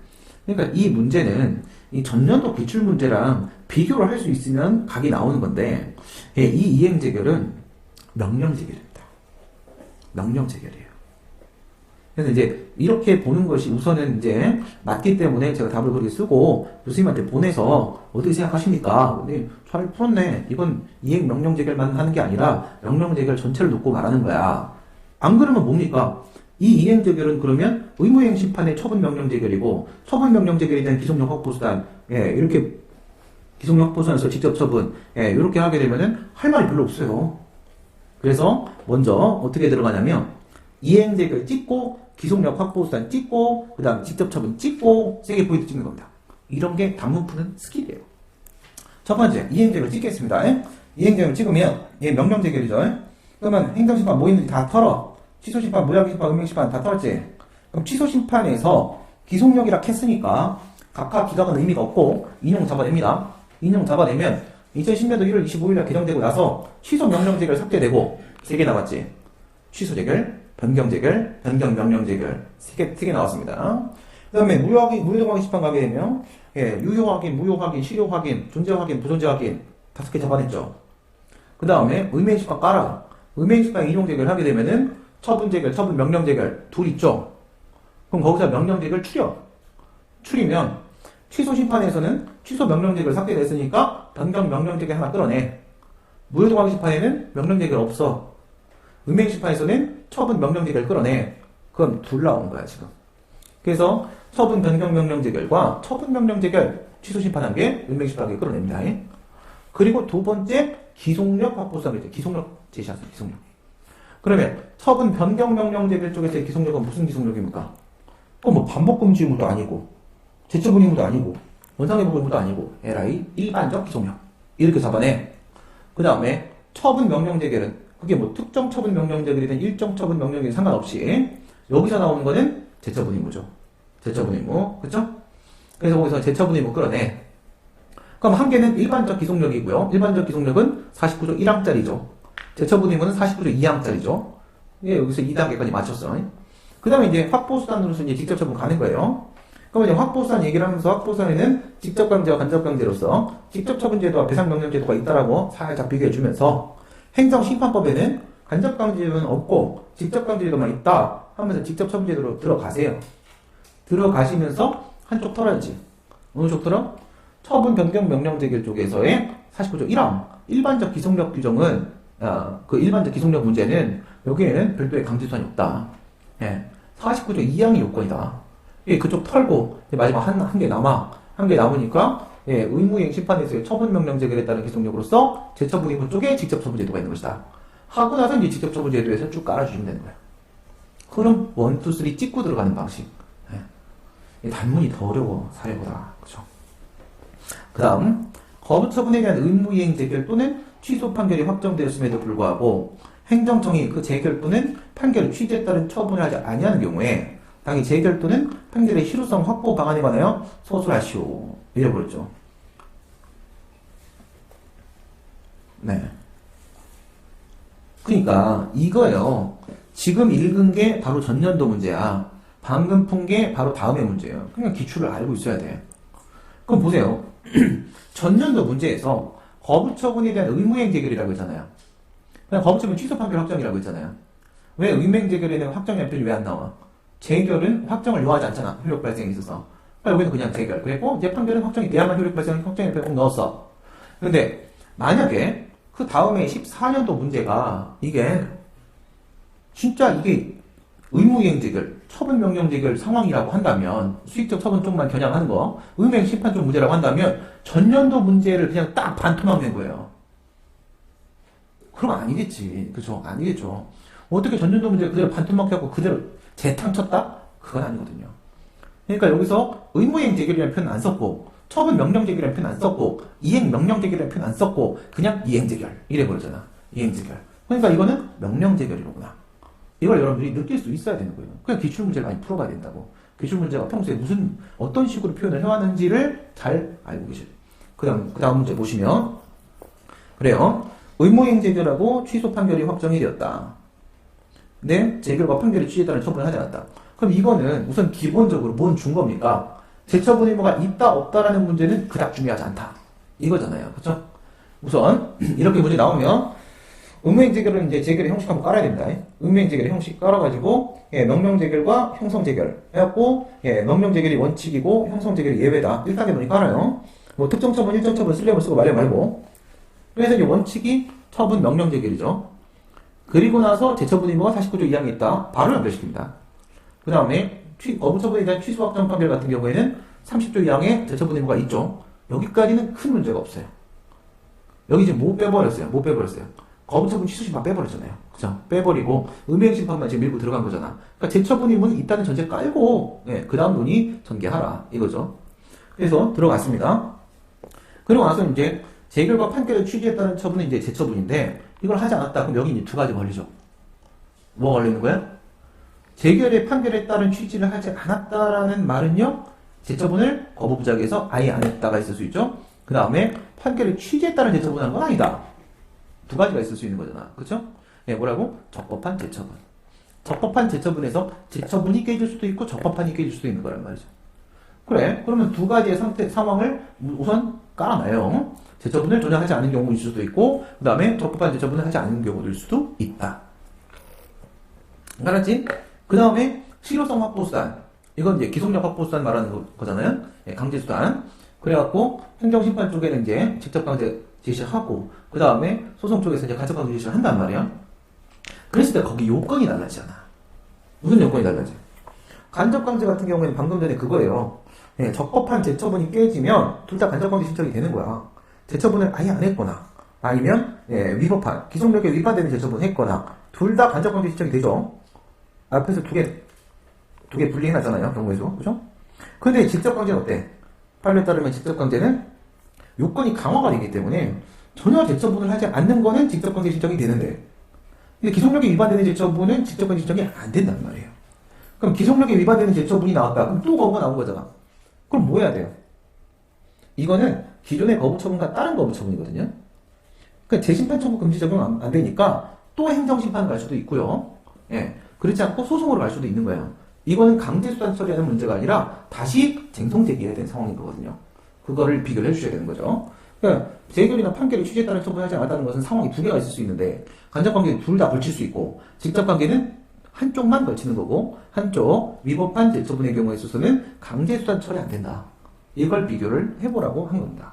그러니까 이 문제는 이 전년도 기출 문제랑 비교를 할 수 있으면 각이 나오는 건데 이 이행 재결은 명령 재결입니다. 명령 재결이에요. 그래서 이제 이렇게 보는 것이 우선은 이제 맞기 때문에 제가 답을 그렇게 쓰고 교수님한테 보내서 어떻게 생각하십니까? 근데 잘 풀었네. 이건 이행 명령 재결만 하는 게 아니라 명령 재결 전체를 놓고 말하는 거야. 안 그러면 뭡니까? 이 이행 재결은 그러면 의무이행 심판의 처분 명령 재결이고 처분 명령 재결에 대한 기속력 확보 수단 이렇게 기속력 확보 수단에서 직접 처분 이렇게 하게 되면은 할 말이 별로 없어요. 그래서 먼저 어떻게 들어가냐면 이행 재결 찍고 기속력 확보 수단 찍고 그 다음 직접 처분 찍고 3개 포인트 찍는 겁니다. 이런 게 단문 푸는 스킬이에요. 첫 번째 이행 재결 찍겠습니다. 이행 재결 찍으면 얘 명령 재결이죠. 그러면 행정심판 뭐 있는지 다 털어. 취소심판, 무작위심판, 의명심판 다 털었지? 그럼 취소심판에서 기속력이라 했으니까 각각 기각은 의미가 없고 인용 잡아냅니다. 인용 잡아내면 2010년도 1월 25일날 개정되고 나서 취소 명령 재결 삭제되고 3개 나왔지? 취소 재결, 변경 재결, 변경 명령 재결 3개 나왔습니다. 그 다음에 무효 확인 심판 가게 되면 유효 확인, 무효 확인, 실효 확인, 존재 확인, 부존재 확인 5개 잡아냈죠. 그 다음에 의명 심판 깔아. 의명 심판 인용 재결 하게 되면은 처분 재결, 처분 명령 재결 둘 있죠. 그럼 거기서 명령 재결 추리면 취소 심판에서는 취소 명령 재결 삭제됐으니까 변경 명령 재결 하나 끌어내. 무효 확인 심판에는 명령 재결 없어. 의명 심판에서는 처분 명령 재결 끌어내. 그럼 둘 나온 거야 지금. 그래서 처분 변경 명령 재결과 처분 명령 재결 취소 심판한 게 의명 심판하게 끌어냅니다. 그리고 두 번째 기속력 확보수단이죠. 기속력 제시하세요. 기속력. 그러면 처분 변경 명령 재결 쪽에서의 기속력은 무슨 기속력입니까? 뭐 반복 금지 의무도 아니고 재처분 의무도 아니고 원상회복 의무도 아니고 LI 일반적 기속력 이렇게 잡아내. 그 다음에 처분 명령 재결은 그게 뭐 특정 처분 명령 재결이든 일정 처분 명령 재결 상관없이 여기서 나오는 거는 재처분 의무죠. 재처분 의무 그쵸? 그래서 거기서 재처분 의무 끌어내. 그럼 한 개는 일반적 기속력이고요. 일반적 기속력은 49조 1항짜리죠. 재처분 의무는 49조 2항짜리죠. 여기서 2단계까지 맞췄어. 그 다음에 이제 확보수단으로서 이제 직접 처분 가는 거예요. 그럼 이제 확보수단 얘기를 하면서 확보수단에는 직접 강제와 간접 강제로서 직접 처분 제도와 배상 명령 제도가 있다라고 살짝 비교해 주면서 행정심판법에는 간접 강제제도는 없고 직접 강제제도만 있다 하면서 직접 처분 제도로 들어가세요. 들어가시면서 한쪽 털어야지. 어느 쪽 털어? 처분 변경 명령 재결 쪽에서의 49조 1항 일반적 기속력 규정은 그 일반적 기속력 문제는 여기에는 별도의 강제수단이 없다. 49조 2항이 요건이다. 그쪽 털고 마지막 한 개 남아. 한 개 남으니까 의무이행 심판에서의 처분 명령 재결에 따른 기속력으로서 재처분 의무 쪽에 직접 처분 제도가 있는 것이다. 하고 나서 이제 직접 처분 제도에서 쭉 깔아주시면 되는 거야. 그럼 1, 2, 3 찍고 들어가는 방식. 단문이 더 어려워 사회보다. 그죠? 그 다음 거부 처분에 대한 의무이행 재결 또는 취소 판결이 확정되었음에도 불구하고 행정청이 그 재결 또는 판결 취지에 따른 처분을 하지 아니하는 경우에 당이 재결 또는 판결의 실효성 확보 방안에 관하여 소술하시오. 이래버렸죠. 네. 그러니까 이거예요. 지금 읽은 게 바로 전년도 문제야. 방금 푼 게 바로 다음의 문제예요. 그냥 기출을 알고 있어야 돼. 그럼 보세요. 전년도 문제에서 거부처분에 대한 의무이행 재결이라고 했잖아요. 그냥 거부처분 취소 판결 확정이라고 했잖아요. 왜 의무이행 재결에는 확정 연필이 왜 안 나와? 재결은 확정을 요하지 않잖아. 효력 발생에 있어서. 그러니까 여기는 그냥 재결. 그리고 이제 판결은 확정이 돼야만 효력 발생, 확정 연필을 꼭 넣었어. 근데 만약에 그 다음에 14년도 문제가 이게 진짜 이게 의무이행 재결, 처분 명령 재결 상황이라고 한다면 수익적 처분 쪽만 겨냥하는 거, 의무이행 심판 쪽 문제라고 한다면 전년도 문제를 그냥 딱 반토막 낸 거예요. 그럼 아니겠지. 그죠? 아니겠죠. 어떻게 전년도 문제 그대로 반토막 해갖고 그대로 재탕 쳤다? 그건 아니거든요. 그러니까 여기서 의무이행 재결이라는 표현은 안 썼고 처분 명령 제기라는 표현 안 썼고 이행 명령 제기라는 표현 안 썼고 그냥 이행 제결 이래 버리잖아. 이행 제결. 그러니까 이거는 명령 제결이로구나. 이걸 여러분들이 느낄 수 있어야 되는 거예요. 그냥 기출 문제를 많이 풀어봐야 된다고. 기출 문제가 평소에 어떤 식으로 표현을 해왔는지를 잘 알고 계셔야 돼요. 그 다음 문제 보시면 그래요. 의무이행 제결하고 취소 판결이 확정이 되었다. 근데 제결과 판결의 취지에 따른 처분을 하지 않았다. 그럼 이거는 우선 기본적으로 뭔 준 겁니까? 재처분 의무가 있다 없다라는 문제는 그닥 중요하지 않다. 이거잖아요. 그렇죠? 우선 이렇게 문제 나오면 의무이행 제결은 이제 제결의 형식 한번 깔아야 됩니다. 의무이행 제결의 형식 깔아가지고 명령 제결과 형성 제결 해갖고 명령 제결이 원칙이고 형성 제결이 예외다. 1단계문이 깔아요. 뭐 특정 처분, 일정 처분 쓰려면 쓰고 말려 말고. 그래서 이제 원칙이 처분 명령 제결이죠. 그리고 나서 재처분 의무가 49조 2항에 있다. 바로 연결시킵니다. 그 다음에 거부처분에 대한 취소 확정 판결 같은 경우에는 30조 2항에 재처분 의무가 있죠. 여기까지는 큰 문제가 없어요. 여기 이제 뭐 빼버렸어요? 뭐 빼버렸어요? 거부처분 취소 심판 빼버렸잖아요. 그죠? 빼버리고 의무이행 심판만 지금 밀고 들어간 거잖아. 그러니까 재처분 의무는 있다는 전제 깔고 그 다음 논의 전개하라 이거죠. 그래서 들어갔습니다. 그리고 나서 이제 재결과 판결의 취지에 따른 처분은 이제 재처분인데 이걸 하지 않았다. 그럼 여기 이제 두 가지 걸리죠. 뭐가 걸리는 거야? 재결의 판결에 따른 취지를 하지 않았다라는 말은요. 재처분을 거부부작에서 아예 안 했다가 있을 수 있죠. 그 다음에 판결의 취지에 따른 재처분하는 건 아니다. 두 가지가 있을 수 있는 거잖아. 그렇죠? 뭐라고? 적법한 재처분. 적법한 재처분에서 재처분이 깨질 수도 있고 적법한이 깨질 수도 있는 거란 말이죠. 그래. 그러면 두 가지의 상황을 우선 깔아놔요. 재처분을 전혀 하지 않은 경우일 수도 있고 그 다음에 적법한 재처분을 하지 않은 경우일 수도 있다. 알았지? 그 다음에 실효성 확보수단. 이건 이제 기속력 확보수단 말하는 거잖아요. 강제수단. 그래갖고 행정심판 쪽에는 이제 직접 강제 제시하고 그 다음에 소송 쪽에서 이제 간접 강제 제시를 한단 말이야. 그랬을 때 거기 요건이 달라지잖아. 무슨 요건이 달라져? 간접 강제 같은 경우에는 방금 전에 그거예요. 적법한 재처분이 깨지면 둘 다 간접 강제 신청이 되는 거야. 재처분을 아예 안 했거나 아니면 위법한 기속력에 위반되는 재처분을 했거나 둘 다 간접 강제 신청이 되죠. 앞에서 두 개 분리해놨잖아요. 경우에서 그죠? 근데 직접 강제는 어때? 판례에 따르면 직접 강제는 요건이 강화가 되기 때문에 전혀 재처분을 하지 않는 거는 직접 강제 신청이 되는데 근데 기속력에 위반되는 재처분은 직접 강제 신청이 안 된단 말이에요. 그럼 기속력에 위반되는 재처분이 나왔다. 그럼 또 거부가 나온 거잖아. 그럼 뭐 해야 돼요? 이거는 기존의 거부처분과 다른 거부처분이거든요. 그러니까 재심판 청구 금지 적용 안 되니까 또 행정심판 갈 수도 있고요. 그렇지 않고 소송으로 갈 수도 있는 거예요. 이거는 강제수단 처리하는 문제가 아니라 다시 쟁송 제기해야 되는 상황인 거거든요. 그거를 비교를 해주셔야 되는 거죠. 그러니까 재결이나 판결의 취지에 따라 처분하지 않았다는 것은 상황이 두 개가 있을 수 있는데 간접관계는 둘 다 걸칠 수 있고 직접관계는 한쪽만 걸치는 거고 한쪽 위법한 재처분의 경우에 있어서는 강제수단 처리 안 된다. 이걸 비교를 해보라고 한 겁니다.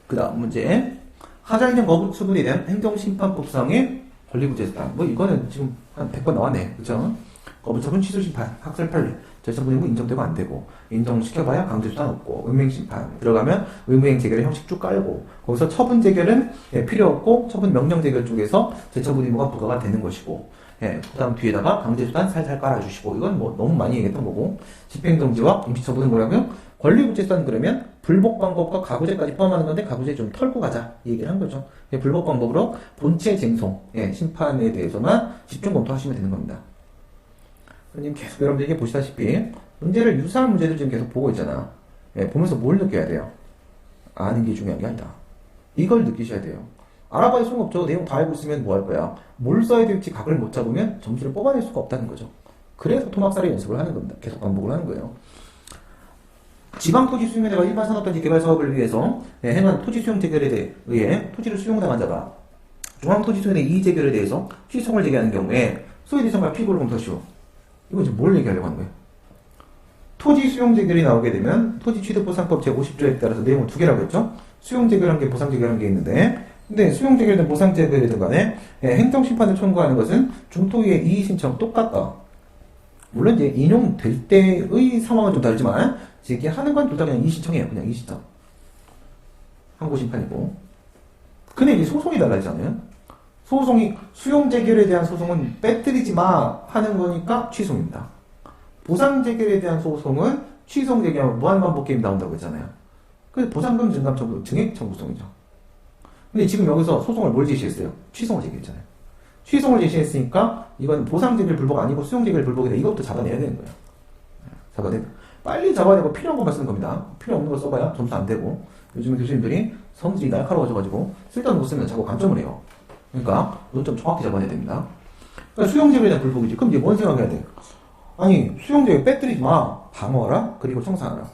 그 다음 문제 하자인행 거부처분에 대한 행정심판법상의 권리구제수단. 뭐 이거는 지금 한 100번 나왔네. 그쵸? 거부처분 취소심판, 학설 판례, 재처분 의무 인정되고 안 되고 인정시켜봐야 강제수단 없고 의무행심판 들어가면 의무행 재결의 형식 쭉 깔고 거기서 처분 재결은 필요 없고 처분 명령 재결 쪽에서 재처분 의무가 부과가 되는 것이고 그 다음 뒤에다가 강제수단 살살 깔아주시고 이건 뭐 너무 많이 얘기했던 거고 집행정지와 임시처분은 뭐라고요? 권리구제수단 그러면 불복 방법과 가구제까지 포함하는 건데 가구제 좀 털고 가자 이 얘기를 한 거죠. 불복 방법으로 본체 쟁송 심판에 대해서만 집중 검토하시면 되는 겁니다. 지금 계속 여러분들에게 보시다시피 문제를 유사한 문제들 지금 계속 보고 있잖아. 보면서 뭘 느껴야 돼요? 아는 게 중요한 게 아니다. 이걸 느끼셔야 돼요. 알아봐야 소용없죠. 내용 다 알고 있으면 뭐 할 거야? 뭘 써야 될지 각을 못 잡으면 점수를 뽑아낼 수가 없다는 거죠. 그래서 토막살이 연습을 하는 겁니다. 계속 반복을 하는 거예요. 지방토지수용회사가 일반 산업단지 개발 사업을 위해서 행한 토지수용 재결에 의해 토지를 수용당한 자가 중앙토지소유의 이의재결에 대해서 취소청을 제기하는 경우에 소유대상과 피고를 검토하시오. 이거 지금 뭘 얘기하려고 하는 거예요? 토지 수용 재결이 나오게 되면 토지취득보상법 제50조에 따라서 내용을 두 개라고 했죠? 수용 재결한 게 보상 재결한 게 있는데 근데 수용 재결이든 보상 재결이든 간에 행정심판을 청구하는 것은 중토위의 이의 신청 똑같다. 물론 이제 인용될 때의 상황은 좀 다르지만 제기하는 건 둘 다 그냥 이의 신청이에요. 그냥 이의 신청. 항고심판이고. 근데 이제 소송이 달라지잖아요. 소송이 수용 재결에 대한 소송은 빼뜨리지 마 하는 거니까 취소입니다. 보상 재결에 대한 소송은 취소송 제기하면 무한반복 게임 나온다고 했잖아요. 그래서 보상금 증감 청구, 증액 청구성이죠. 근데 지금 여기서 소송을 뭘 제시했어요? 취소송을 제기했잖아요. 취소송을 제시했으니까 이건 보상 제기를 불복 아니고 수용 제기를 불복이다. 이것도 잡아내야 되는 거예요. 잡아내고 빨리 잡아내고 필요한 것만 쓰는 겁니다. 필요 없는 거 써봐야 점수 안 되고 요즘 교수님들이 성질이 날카로워져가지고 쓸데없는 거 쓰면 자꾸 감점을 해요. 그러니까 이건 좀 정확히 잡아내야 됩니다. 그러니까 수용 제기에 대한 불복이지. 그럼 이제 뭔 생각해야 돼? 아니 수용 제기 빼뜨리지 마. 방어하라. 그리고 청산하라.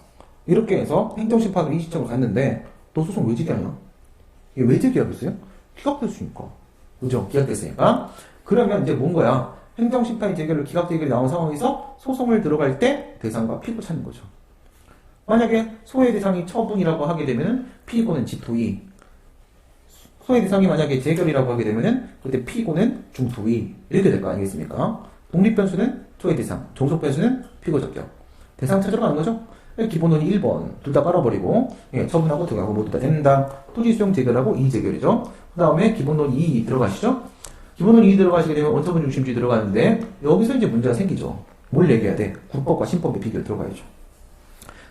이렇게 해서 행정심판으로 이 시점을 갔는데 또 소송 왜 제기하냐? 이게 왜 제기하겠어요? 기각됐으니까. 그죠? 기각됐으니까. 그러면 이제 뭔 거야? 행정심판이 제기를 기각 제기를 나온 상황에서 소송을 들어갈 때 대상과 피고 찾는 거죠. 만약에 소외 대상이 처분이라고 하게 되면은 피고는 지토이. 소외 대상이 만약에 재결이라고 하게 되면은 그때 피고는 중토이. 이렇게 될 거 아니겠습니까? 독립 변수는 소외 대상, 종속 변수는 피고 적격. 대상 찾으러 가는 거죠? 기본론이 1번 둘 다 깔아버리고 처분하고 들어가고 모두 다 된다. 토지 수용 재결하고 이의재결이죠. 그 다음에 기본론 2 들어가시죠. 기본론 2 들어가시게 되면 원처분 중심주의 들어가는데 여기서 이제 문제가 생기죠. 뭘 얘기해야 돼? 구법과 신법의 비교를 들어가야죠.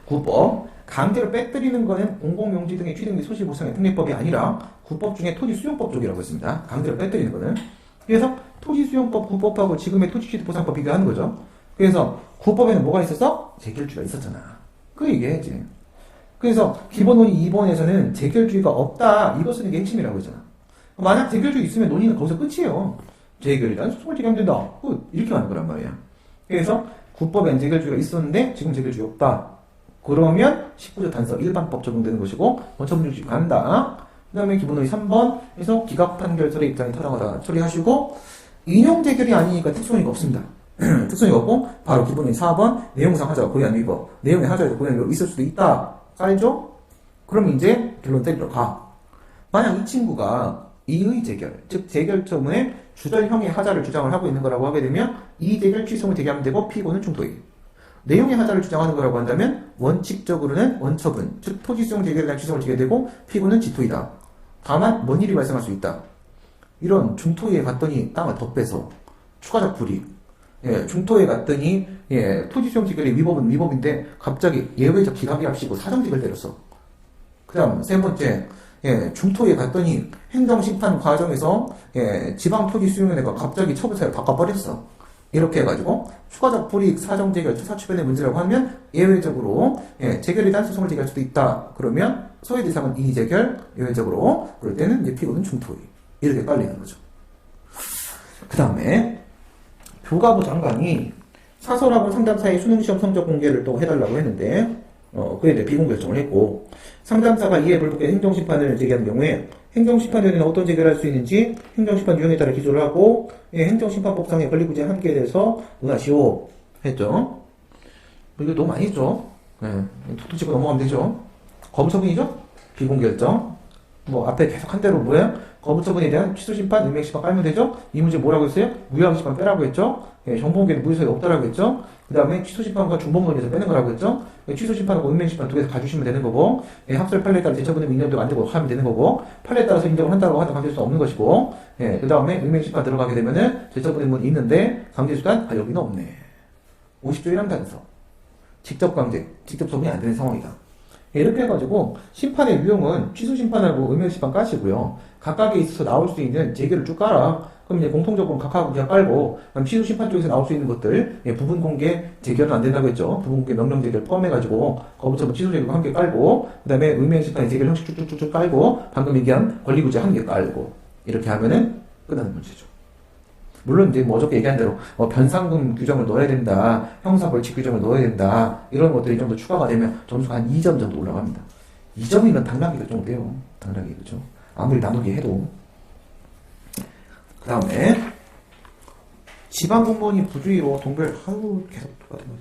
구법 강제로 빼뜨리는 거는 공공용지 등의 취득 및 소시 보상의 특례법이 아니라 구법 중에 토지 수용법 쪽이라고 했습니다. 강제로 빼뜨리는 거는. 그래서 토지 수용법 구법하고 지금의 토지 취득 보상법 비교하는 거죠. 그래서 구법에는 뭐가 있었어? 재결주가 있었잖아. 그 얘기해야지. 그래서 기본론이 2번에서는 재결주의가 없다. 이거 쓰는 게 핵심이라고 했잖아. 만약 재결주의 있으면 논의는 거기서 끝이에요. 재결이란 소송을 제기하면 된다. 이렇게 하는 거란 말이야. 그래서 구법엔 재결주의가 있었는데 지금 재결주의 없다. 그러면 19조 단서 일반법 적용되는 것이고 원처분중심 간다. 그 다음에 기본론이 3번에서 기각 판결설의 입장이 타당하다 처리하시고 인용 재결이 아니니까 특수성의가 없습니다. 특성이 없고 바로 기본론이 4번 내용상 하자가 고의한 위법 내용의 하자에도 고의한 위법 있을 수도 있다. 알죠? 그럼 이제 결론 때리러 가. 만약 이 친구가 이의 재결, 즉 재결처분에 주절형의 하자를 주장을 하고 있는 거라고 하게 되면 이 재결 취소를 제기하면 되고 피고는 중토이. 내용의 하자를 주장하는 거라고 한다면 원칙적으로는 원처분, 즉 토지수용 재결에 대한 취소를 제기되고 피고는 지토이다. 다만 뭔 일이 발생할 수 있다. 이런 중토에 갔더니 땅을 더 빼서 추가적 불이익. 중토에 갔더니 토지수용 재결의 위법은 위법인데 갑자기 예외적 기각이 합시고 사정직을 때렸어. 그 다음 세 번째 중토에 갔더니 행정심판 과정에서 지방토지수용위원회가 갑자기 처분사를 바꿔버렸어. 이렇게 해가지고 추가적 불이익 사정재결 사추변의 문제라고 하면 예외적으로 재결에 대한 소송을 제기할 수도 있다. 그러면 소외 대상은 이의재결 예외적으로 그럴 때는 이제 피고는 중토의 이렇게 깔리는 거죠. 그 다음에 교과부 장관이 사설하고 상담사의 수능시험 성적 공개를 또 해달라고 했는데 그에 대해 비공 결정을 했고 상담사가 이에 불복해 행정심판을 제기하는 경우에 행정심판위원회는 어떤 재결을 할 수 있는지 행정심판 유형에 따라 기소를 하고 행정심판법상의 권리구제 한계에 대해서 논하시오 했죠. 이거 너무 많이 했죠. 툭툭 치고 넘어가면 되죠. 거부처분이죠. 비공결정. 뭐 앞에 계속 한 대로 뭐예요? 거부처분에 대한 취소심판, 의명심판 깔면 되죠. 이 문제 뭐라고 했어요? 무효하기심판 빼라고 했죠. 정보공개는 무효성이 없다라고 했죠. 그 다음에 취소심판과 중범론에서 빼는 거라고 했죠. 취소심판하고 의명심판 두 개 다 가주시면 되는 거고 합설 판례에 따라 재처분되면 인정되고 안 되고 하면 되는 거고 판례에 따라서 인정을 한다고 하다 강제수단 없는 것이고 그 다음에 의명심판 들어가게 되면은 재처분되면 있는데 강제수단 여기는 없네. 50조 1항 단서 직접 강제, 직접 처분이 안 되는 상황이다. 이렇게 해가지고 심판의 유형은 취소심판하고 의명심판 까시고요. 각각에 있어서 나올 수 있는 재결을 쭉 깔아. 그럼 이제 공통적으로 각하고 그냥 깔고 그럼 취소심판 쪽에서 나올 수 있는 것들 부분 공개 재결은 안 된다고 했죠. 부분 공개 명령 재결 포함해가지고 거부처분 취소 재결과 함께 깔고 그 다음에 의명심판의 재결 형식 쭉쭉쭉 깔고 방금 얘기한 권리구제 한 개 깔고 이렇게 하면은 끝나는 문제죠. 물론 이제 뭐 어저께 얘기한 대로 변상금 규정을 넣어야 된다, 형사벌칙 규정을 넣어야 된다 이런 것들이 좀 더 추가가 되면 점수가 한 2점 정도 올라갑니다. 2점이면 당락이가 좀 돼요. 당락이 그죠? 아무리 나누기 해도. 그 다음에 지방공무원이 부주의로 동별 계속 똑같은 거.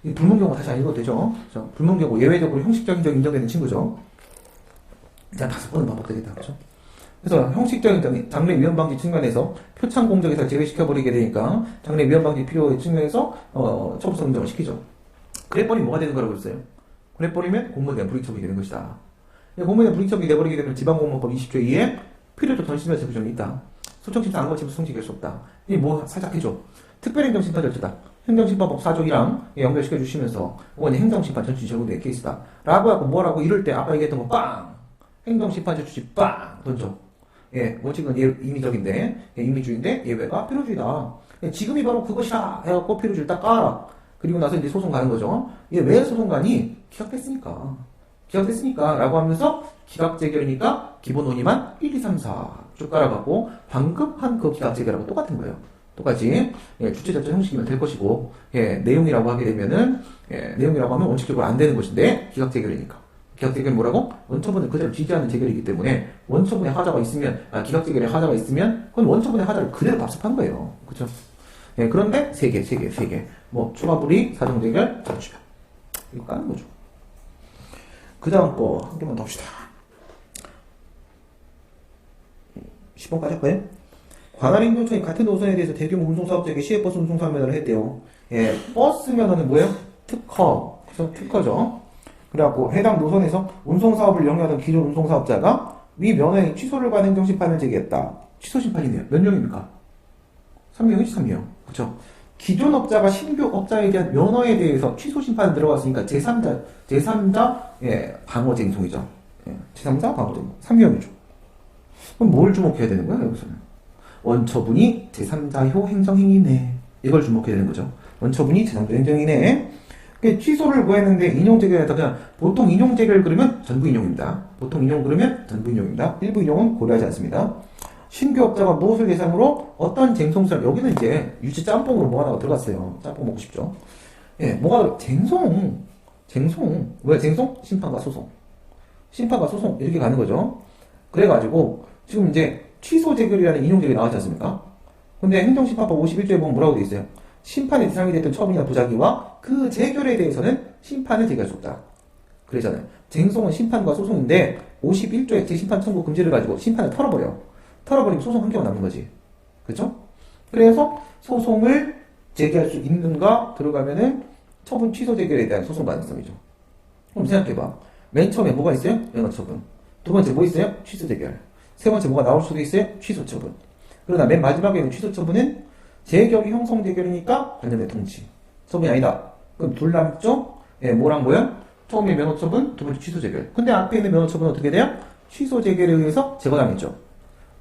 이 불문경고 다시 안 읽어도 되죠? 불문경고 예외적으로 형식적인 적 인정되는 친구죠. 일단 5번은 반복되겠다 그죠? 그래서 형식적인 장래 위헌 방지 측면에서 표창 공적에서 제외시켜버리게 되니까 장래 위헌 방지 필요의 측면에서 처분성 인정을 시키죠. 그래버리면 뭐가 되는 거라고 했어요? 그래버리면 공무원에 대한 불이익처분이 되는 것이다. 공무원에 대한 불이익처분이 돼버리게 되면 지방공무원법 20조 2에 필요적 전심에서 규정이 있다. 소청심사 안 거치면 소송지결 수 없다. 이 뭐 살짝 해줘. 특별행정심판 절차다. 행정심판법 4조이랑 연결시켜 주시면서 이건 행정심판 전치 적용된 케이스다 라고 하고 뭐라고 이럴 때 아까 얘기했던 거 빵! 행정심판 전치 빵! 던져. 원칙은 임의적인데 임의주의인데 예외가 필요주의다. 지금이 바로 그것이다 해갖고 필요주의를 딱 깔아. 그리고 나서 이제 소송 가는 거죠. 왜 소송관이 기각됐으니까. 기각됐으니까 라고 하면서 기각재결이니까 기본 논의만 1, 2, 3, 4 쭉 깔아갖고 방금 한 그 기각재결하고 똑같은 거예요. 똑같이 주체자체 형식이면 될 것이고 내용이라고 하게 되면은 내용이라고 하면 원칙적으로 안 되는 것인데 기각재결이니까. 기각재결이 뭐라고? 원처분을 그대로 지지하는 재결이기 때문에 원처분에 하자가 있으면 기각재결에 하자가 있으면 그건 원처분의 하자를 그대로 답습한 거예요. 그렇죠? 그런데 3개. 뭐 초과불이, 사정재결, 자주변 이거 까는 거죠. 그 다음 거 한 개만 더 합시다. 10번까지 할까요? 관할행정청이 같은 노선에 대해서 대규모 운송사업자에게 시외버스 운송사업 면허를 했대요. 버스 면허는 뭐예요? 특허. 그래서 특허죠. 그래갖고 해당 노선에서 운송사업을 영위하던 기존 운송사업자가 위 면허의 취소를 관한 행정심판을 제기했다. 취소심판이네요. 몇 명입니까? 3명이지 3명. 그쵸? 기존 업자가 신규 업자에 대한 면허에 대해서 취소심판에 들어갔으니까 제3자 방어쟁송이죠. 제3자 방어쟁송. 3명이죠. 그럼 뭘 주목해야 되는 거야, 여기서는? 원처분이 제3자효 행정행위네. 이걸 주목해야 되는 거죠. 원처분이 제3자 행정행위네. 취소를 구했는데 인용재결에다 그냥 보통 인용재결 그러면 전부 인용입니다. 보통 인용 그러면 전부 인용입니다. 일부 인용은 고려하지 않습니다. 신규 업자가 무엇을 대상으로 어떤 쟁송수를 여기는 이제 유치 짬뽕으로 뭐 하나가 들어갔어요. 짬뽕 먹고 싶죠. 뭐가 쟁송. 왜 쟁송? 심판과 소송 이렇게 가는 거죠. 그래가지고 지금 이제 취소 재결이라는 인용 재결이 나왔지 않습니까? 근데 행정심판법 51조에 보면 뭐라고 되어 있어요? 심판의 대상이 됐던 처분이나 부작위와 그 재결에 대해서는 심판을 제기할 수 없다. 그러잖아요. 쟁송은 심판과 소송인데 51조의 재심판 청구 금지를 가지고 심판을 털어버리고 소송 한 개만 남는 거지. 그렇죠? 그래서 소송을 제기할 수 있는가 들어가면은 처분 취소 재결에 대한 소송 가능성이죠. 그럼 생각해봐. 맨 처음에 뭐가 있어요? 면허 처분. 두 번째 뭐 있어요? 취소 재결. 세 번째 뭐가 나올 수도 있어요? 취소 처분. 그러나 맨 마지막에 있는 취소 처분은 재결이 형성 재결이니까 관련된 통치. 처분이 아니다. 그럼 둘 남죠? 뭐랑 뭐야? 처음에 면허 처분, 두 번째 취소 재결. 근데 앞에 있는 면허 처분은 어떻게 돼요? 취소 재결에 의해서 제거당했죠.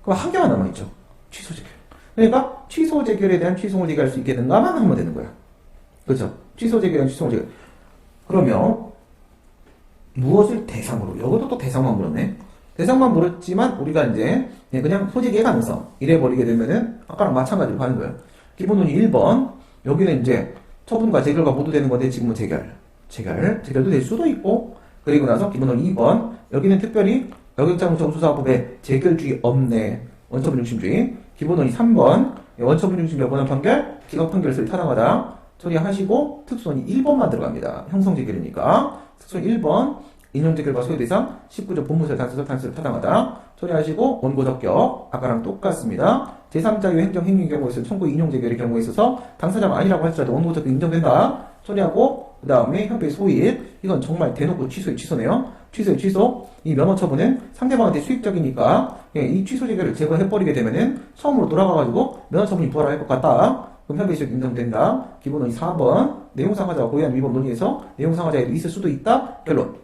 그럼 한 개만 남아있죠. 취소 재결. 그러니까 취소 재결에 대한 취소를 제기할 수 있게 된가만 하면 되는 거야. 그렇죠? 취소 재결에 대한 취소를 제기할. 그러면 무엇을 대상으로? 여기도 또 대상만 물었네. 대상만 물었지만 우리가 이제 그냥 소재기의 가능성 이래버리게 되면은 아까랑 마찬가지로 가는 거예요. 기본론이 1번 여기는 이제 처분과 재결과 모두 되는 건데 지금은 재결도 될 수도 있고 그리고 나서 기본론 2번 여기는 특별히 여객자동차우수사법에 재결주의 없네. 원처분 중심주의. 기본론이 3번 원처분 중심 여부는 판결 기각 판결서를 타당하다 처리하시고 특수론이 1번만 들어갑니다. 형성재결이니까 특수론 1번 인용재결과 소요대상 19조 본문서 단서를 타당하다 처리하시고 원고적격 아까랑 똑같습니다. 제3자의 행정행위의 경우에 있어서 청구 인용재결의 경우에 있어서 당사자가 아니라고 할지라도 원고적격 인정된다 처리하고 그 다음에 협의 소일 이건 정말 대놓고 취소의 취소네요. 취소의 취소 이 면허 처분은 상대방한테 수익적이니까 이 취소 재결을 제거해버리게 되면은 처음으로 돌아가가지고 면허 처분이 부활할 것 같다. 그럼 협의 소익 인정된다. 기본론이 4번 내용상하자와 고의한 위법 논의에서 내용상하자에도 있을 수도 있다. 결론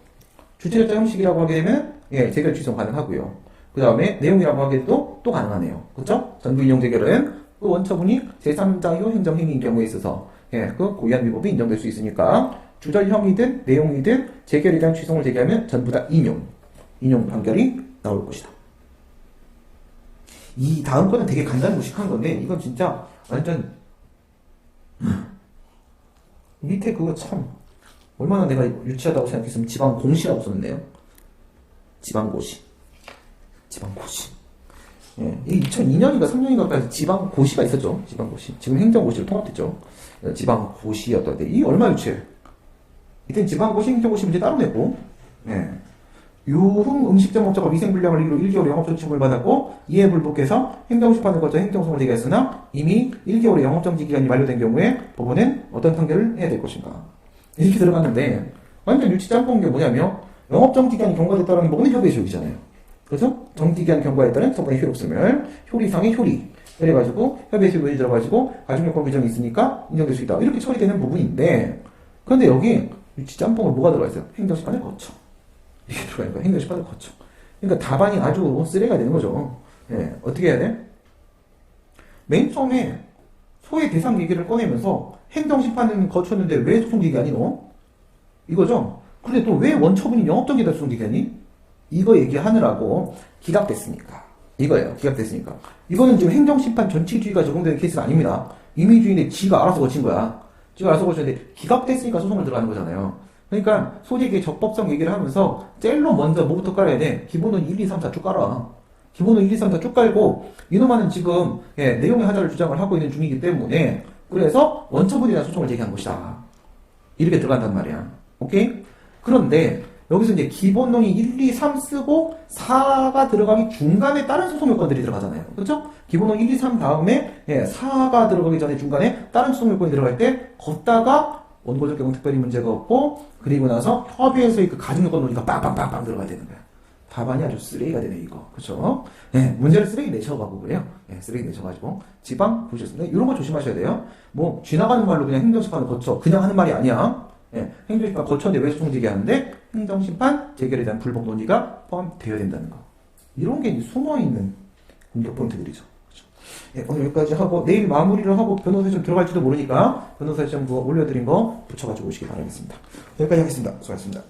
주체절자 형식이라고 하게 되면 재결 취소 가능하고요. 그 다음에 내용이라고 하게 돼도 또 가능하네요. 그렇죠? 전부 인용 재결은 그 원처분이 제3자효 행정행위인 경우에 있어서 그 고의한 위법이 인정될 수 있으니까 주절형이든 내용이든 재결에 대한 취소를 제기하면 전부 다 인용 판결이 나올 것이다. 이 다음 거는 되게 간단무식한 건데 이건 진짜 완전 밑에 그거 참 얼마나 내가 유치하다고 생각했으면 지방공시라고 썼는데요. 지방고시. 이 2002년인가 3년인가까지 지방고시가 있었죠. 지방고시. 지금 행정고시를 통합했죠. 지방고시였던데 이 얼마 유치해? 이땐 지방고시, 행정고시 문제 따로 냈고 유흥 음식점 업자가 위생불량을 이유로 1개월의 영업정지금을 받았고 이에 불복해서 행정심판을 거쳐 행정소송을 제기했으나 이미 1개월의 영업정지 기간이 만료된 경우에 법원은 어떤 판결을 해야 될 것인가 이렇게 들어갔는데 완전 유치 짬뽕인 게 뭐냐면 영업정지 기간이 경과됐다는 법은 협의의 조약이잖아요. 그래서 정지기한 경과에 따른 처분의 효력성을 효리상의 효리 그래가지고 협의의 문이 들어가지고 가중요건 규정이 있으니까 인정될 수 있다. 이렇게 처리되는 부분인데, 그런데 여기 유치 짬뽕을 뭐가 들어가 있어요? 행정심판을 거쳐. 이게 들어가 있는 거야. 행정심판을 거쳐. 그러니까 답안이 아주 쓰레기가 되는 거죠. 예, 어떻게 해야 돼? 맨 처음에 소외 대상 얘기를 꺼내면서 행정심판은 거쳤는데 왜 소송기간이 너? 이거죠? 근데 또 왜 원처분이 영업정지다 소송기간이? 이거 얘기하느라고 기각됐으니까. 이거예요. 기각됐으니까. 이거는 지금 행정심판 전치주의가 적용되는 케이스가 아닙니다. 임의주의인데 지가 알아서 거친 거야. 지가 알아서 거쳤는데 기각됐으니까 소송을 들어가는 거잖아요. 그러니까 소재기의 적법성 얘기를 하면서 젤로 먼저 뭐부터 깔아야 돼? 기본은 1, 2, 3, 4 쭉 깔아. 기본은 1, 2, 3, 4 쭉 깔고 이놈아는 지금 내용의 하자를 주장을 하고 있는 중이기 때문에 그래서 원처분에 대한 소송을 제기한 것이다. 이렇게 들어간단 말이야. 오케이? 그런데 여기서 이제 기본론이 1, 2, 3 쓰고 4가 들어가기 중간에 다른 소송 요건들이 들어가잖아요. 그렇죠? 기본론 1, 2, 3 다음에 4가 들어가기 전에 중간에 다른 소송 요건이 들어갈 때 걷다가 원고적 경우 특별히 문제가 없고 그리고 나서 협의에서의 그 가중요건 논리가 빵빵빵빵 들어가야 되는 거야. 답안이 아주 쓰레기가 되네 이거. 그렇죠? 문제를 쓰레기 내셔가고 그래요. 쓰레기 내셔가지고 지방 보셨습니다. 이런 거 조심하셔야 돼요. 뭐 지나가는 말로 그냥 행정심판을 거쳐 그냥 하는 말이 아니야. 행정심판 거쳤는데 왜 소송 제기하는데 행정심판 재결에 대한 불복 논의가 포함되어야 된다는 거. 이런 게 숨어있는 공격 포인트들이죠. 그렇죠? 오늘 여기까지 하고 내일 마무리를 하고 변호사 시험 들어갈지도 모르니까 변호사 시험 그거 올려드린 거 붙여가지고 오시기 바라겠습니다. 여기까지 하겠습니다. 수고하셨습니다.